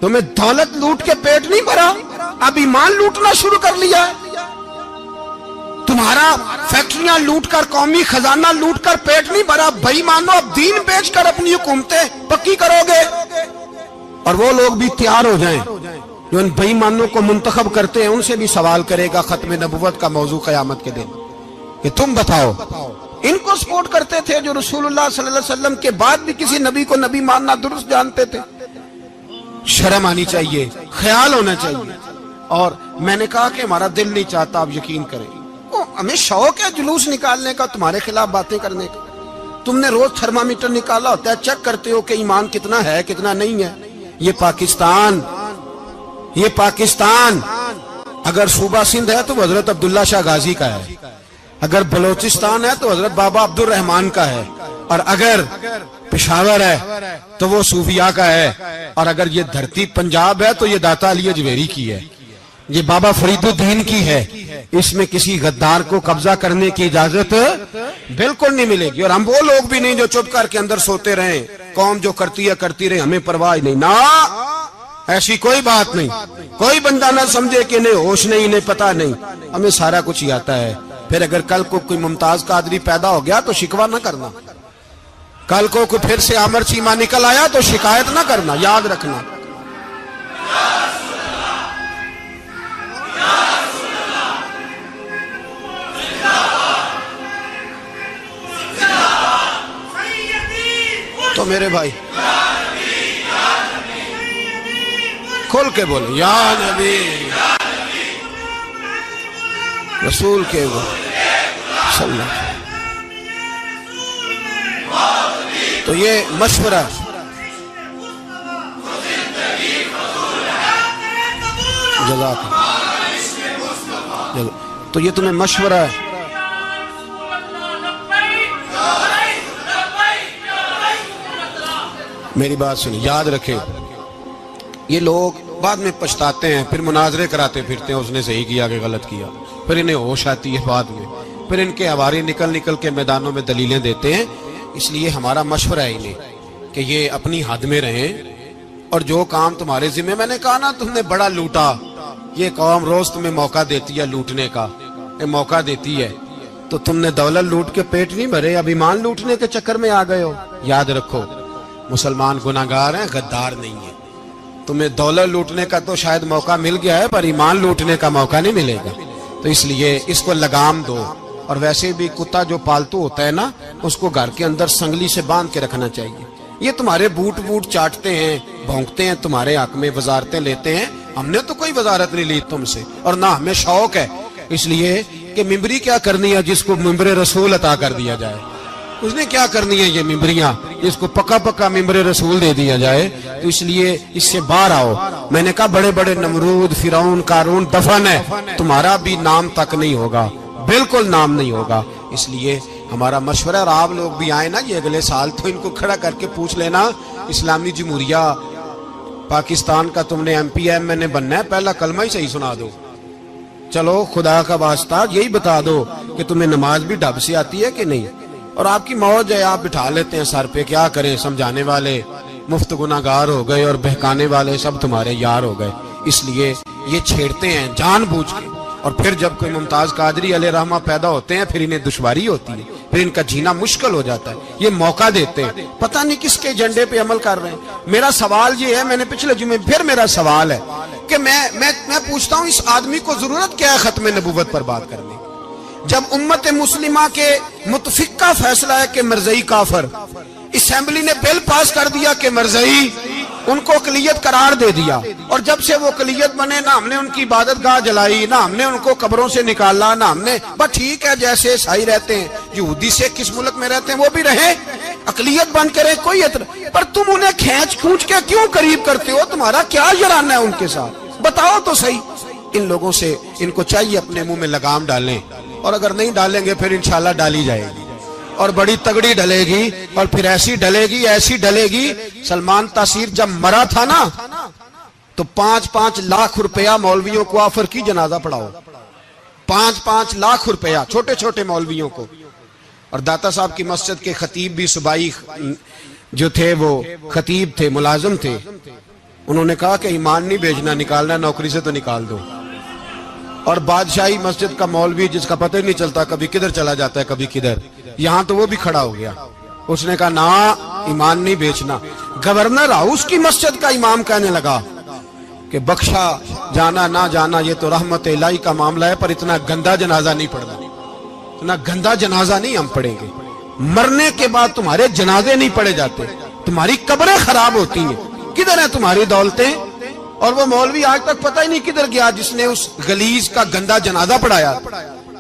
تمہیں دولت لوٹ کے پیٹ نہیں بھرا, اب ایمان لوٹنا شروع کر لیا ہے. تمہارا فیکٹریاں لوٹ کر, قومی خزانہ لوٹ کر پیٹ نہیں بھرا. بھائی مانو اب دین بیچ کر اپنی حکومتیں پکی کرو گے. اور وہ لوگ بھی تیار ہو جائیں جو ان بھائی مانوں کو منتخب کرتے ہیں, ان سے بھی سوال کرے گا ختم نبوت کا موضوع قیامت کے دن کہ تم بتاؤ. ان کو سپورٹ کرتے تھے جو رسول اللہ صلی اللہ علیہ وسلم کے بعد بھی کسی نبی کو نبی ماننا درست جانتے تھے. شرم آنی چاہیے, خیال ہونا چاہیے. اور میں نے کہا کہ ہمارا دل نہیں چاہتا, آپ یقین کریں. ہمیں شوق ہے جلوس نکالنے کا, تمہارے خلاف باتیں کرنے کا. تم نے روز تھرمامیٹر نکالا ہوتا ہے, چیک کرتے ہو کہ ایمان کتنا ہے کتنا نہیں ہے. یہ پاکستان اگر صوبہ سندھ ہے تو وہ حضرت عبداللہ شاہ غازی کا ہے, اگر بلوچستان ہے تو حضرت بابا عبد الرحمان کا ہے, اور اگر پشاور ہے تو وہ صوفیاء کا ہے, اور اگر یہ دھرتی پنجاب ہے تو یہ داتا علی اجویری کی ہے, یہ بابا فرید الدین کی ہے. اس میں کسی غدار کو قبضہ کرنے کی اجازت بالکل نہیں ملے گی. اور ہم وہ لوگ بھی نہیں جو چپ کر کے اندر سوتے رہیں, قوم جو کرتی ہے کرتی رہے, ہمیں پرواہ نہیں. نا, ایسی کوئی بات نہیں. کوئی بندہ نہ سمجھے کہ انہیں ہوش نہیں, انہیں پتہ نہیں. ہمیں سارا کچھ ہی آتا ہے. پھر اگر کل کو کوئی ممتاز قادری پیدا ہو گیا تو شکوہ نہ کرنا. کل کو کوئی پھر سے عامر چیمہ نکل آیا تو شکایت نہ کرنا, یاد رکھنا. تو میرے بھائی کھل کے بولے یا نبی رسول کے صلی اللہ. تو یہ مشورہ جزاک اللہ. تو یہ تمہیں مشورہ ہے. میری بات سنی, یاد رکھے. یہ لوگ بعد میں پچھتاتے ہیں, پھر مناظرے کراتے پھرتے ہیں, اس نے صحیح کیا کہ غلط کیا. پھر انہیں ہوش آتی ہے بعد میں, پھر ان کے ہواری نکل نکل کے میدانوں میں دلیلیں دیتے ہیں. اس لیے ہمارا مشورہ ہے انہیں کہ یہ اپنی حد میں رہیں, اور جو کام تمہارے ذمہ, میں نے کہا نا تم نے بڑا لوٹا, یہ قوم روز تمہیں موقع دیتی ہے لوٹنے کا, یہ موقع دیتی ہے, تو تم نے دولت لوٹ کے پیٹ نہیں بھرے, اب ایمان لوٹنے کے چکر میں آ گئے ہو. یاد رکھو مسلمان گناہگار ہیں, غدار نہیں ہیں. تمہیں دولت لوٹنے کا تو شاید موقع مل گیا ہے, پر ایمان لوٹنے کا موقع نہیں ملے گا. تو اس لیے اس کو لگام دو. اور ویسے بھی کتا جو پالتو ہوتا ہے نا, اس کو گھر کے اندر سنگلی سے باندھ کے رکھنا چاہیے. یہ تمہارے بوٹ چاٹتے ہیں, بھونکتے ہیں, تمہارے حق میں وزارتیں لیتے ہیں. ہم نے تو کوئی وزارت نہیں لی تم سے, اور نہ ہمیں شوق ہے. اس لیے کہ ممبری کیا کرنی ہے جس کو ممبر رسول عطا کر دیا جائے, اس نے کیا کرنی ہے یہ ممبریاں جس کو پکا پکا ممبر رسول دے دیا جائے. تو اس لیے اس سے باہر آؤ. میں نے کہا بڑے بڑے نمرود, فرعون, قارون دفن ہے, تمہارا بھی نام تک نہیں ہوگا, بالکل نام نہیں ہوگا. اس لیے ہمارا مشورہ, اور آپ لوگ بھی آئے نا یہ اگلے سال, تو ان کو کھڑا کر کے پوچھ لینا اسلامی جمہوریہ پاکستان کا تم نے MPM بننا ہے, پہلا کلمہ ہی صحیح سنا دو. چلو خدا کا واسطہ یہی بتا دو کہ تمہیں نماز بھی ڈھب سے آتی ہے کہ نہیں. اور آپ کی موج ہے, آپ بٹھا لیتے ہیں سر پہ, کیا کریں, سمجھانے والے مفت گناہگار ہو گئے اور بہکانے والے سب تمہارے یار ہو گئے. اس لیے یہ چھیڑتے ہیں جان بوجھ کے. اور پھر جب کوئی ممتاز قادری علیہ رحمہ پیدا ہوتے ہیں, پھر انہیں دشواری ہوتی ہے, پھر ان کا جینا مشکل ہو جاتا ہے. یہ موقع دیتے ہیں, پتہ نہیں کس کے ایجنڈے پہ عمل کر رہے ہیں. میرا سوال یہ ہے, میں نے پچھلے جمعے پھر میرا سوال ہے کہ میں پوچھتا ہوں, اس آدمی کو ضرورت کیا ہے ختم نبوت پر بات کرنے, جب امت مسلمہ کے متفق کا فیصلہ ہے کہ مرزائی کافر, اسمبلی نے بل پاس کر دیا کہ مرزائی, ان کو اقلیت قرار دے دیا, اور جب سے وہ اقلیت بنے نہ ہم نے ان کی عبادت گاہ جلائی, نہ ہم نے ان کو قبروں سے نکالا, نہ ہم نے, بس ٹھیک ہے جیسے عیسائی رہتے ہیں, یہودی سے کس ملک میں رہتے ہیں وہ بھی رہیں, اقلیت بن کے رہے, کوئی اعتراض. پر تم انہیں کھینچ کھونچ کے کیوں قریب کرتے ہو, تمہارا کیا یارانہ ہے ان کے ساتھ, بتاؤ تو صحیح. ان لوگوں سے ان کو چاہیے اپنے منہ میں لگام ڈالیں, اور اگر نہیں ڈالیں گے پھر انشاءاللہ ڈالی جائے گی. اور بڑی تگڑی ڈلے گی، اور پھر ایسی ڈلے گی. سلمان تاثیر جب مرا تھا نا تو 5-5 لاکھ روپیہ مولویوں کو آفر کی جنازہ پڑھاؤ. 5-5 لاکھ روپیہ چھوٹے چھوٹے مولویوں کو. اور داتا صاحب کی مسجد کے خطیب بھی صوبائی جو تھے وہ خطیب تھے، ملازم تھے. انہوں نے کہا کہ ایمان نہیں بیچنا، نکالنا نوکری سے تو نکال دو. اور بادشاہی مسجد کا مولوی جس کا پتہ نہیں چلتا کبھی کدھر چلا جاتا ہے کبھی کدھر، یہاں تو وہ بھی کھڑا ہو گیا. اس نے کہا نا ایمان نہیں بیچنا. گورنر ہاؤس کی مسجد کا امام کہنے لگا کہ بخشا جانا نہ جانا یہ تو رحمت الہی کا معاملہ ہے، پر اتنا گندا جنازہ نہیں پڑھنا، اتنا گندا جنازہ نہیں ہم پڑھیں گے. مرنے کے بعد تمہارے جنازے نہیں پڑھے جاتے، تمہاری قبریں خراب ہوتی ہیں. کدھر ہیں تمہاری دولتیں؟ اور وہ مولوی آج تک پتہ ہی نہیں کدھر گیا جس نے اس غلیظ کا گندا جنازہ پڑھایا.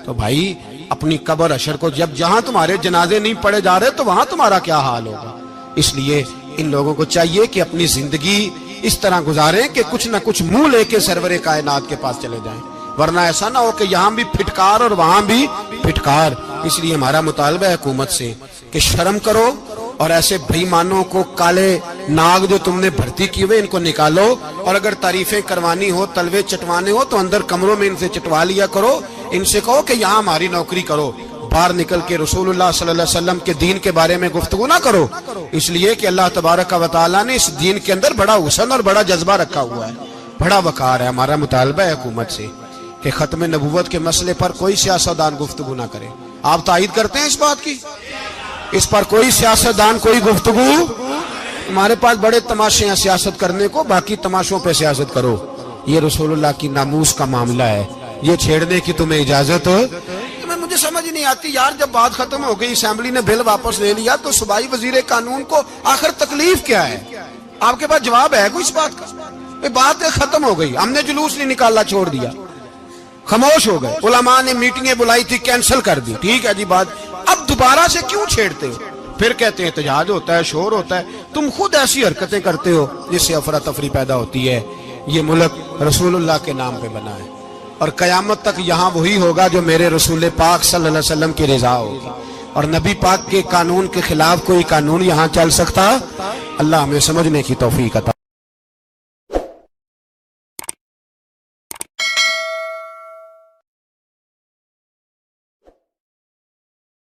تو بھائی اپنی قبر حشر کو جب جہاں تمہارے جنازے نہیں پڑھے جا رہے تو وہاں تمہارا کیا حال ہوگا. اس لیے ان لوگوں کو چاہیے کہ اپنی زندگی اس طرح گزاریں کہ کچھ نہ کچھ منہ لے کے سرور کائنات کے پاس چلے جائیں، ورنہ ایسا نہ ہو کہ یہاں بھی پھٹکار اور وہاں بھی پھٹکار. اس لیے ہمارا مطالبہ ہے حکومت سے کہ شرم کرو اور ایسے بھائیمانوں کو، کالے ناگ جو تم نے بھرتی کی ہوئے ان کو نکالو، اور اگر تعریفیں کروانی ہو، تلوے چٹوانے ہو تو اندر کمروں میں ان سے چٹوا لیا کرو. ان سے کہو کہ یہاں ہماری نوکری کرو، باہر نکل کے رسول اللہ صلی اللہ علیہ وسلم کے دین کے بارے میں گفتگو نہ کرو. اس لیے کہ اللہ تبارک و تعالیٰ نے اس دین کے اندر بڑا حسن اور بڑا جذبہ رکھا ہوا ہے، بڑا وقار ہے. ہمارا مطالبہ ہے حکومت سے کہ ختم نبوت کے مسئلے پر کوئی سیاستدان گفتگو نہ کرے. آپ تائید کرتے ہیں اس بات کی؟ اس پر کوئی سیاستدان کوئی گفتگو. ہمارے پاس بڑے تماشے ہیں سیاست کرنے کو، باقی تماشوں پہ سیاست کرو. یہ رسول اللہ کی ناموس کا معاملہ ہے، یہ چھیڑنے کی تمہیں اجازت ہو؟ مجھے سمجھ نہیں آتی یار، جب بات ختم ہو گئی، اسمبلی نے بل واپس لے لیا، تو صوبائی وزیر قانون کو آخر تکلیف کیا ہے؟ آپ کے پاس جواب ہے کوئی اس بات کا؟ بات ختم ہو گئی، ہم نے جلوس نہیں نکالنا، چھوڑ دیا، خاموش ہو گئے. علماء نے میٹنگیں بلائی تھی، کینسل کر دی، ٹھیک ہے جی بات. اب دوبارہ سے کیوں چھیڑتے ہو؟ پھر کہتے ہیں احتجاج ہوتا ہے، شور ہوتا ہے. تم خود ایسی حرکتیں کرتے ہو جس سے افراتفری پیدا ہوتی ہے. یہ ملک رسول اللہ کے نام پہ بنا ہے، اور قیامت تک یہاں وہی ہوگا جو میرے رسول پاک صلی اللہ علیہ وسلم کی رضا ہوگی. اور نبی پاک کے قانون کے خلاف کوئی قانون یہاں چل سکتا؟ اللہ ہمیں سمجھنے کی توفیق عطا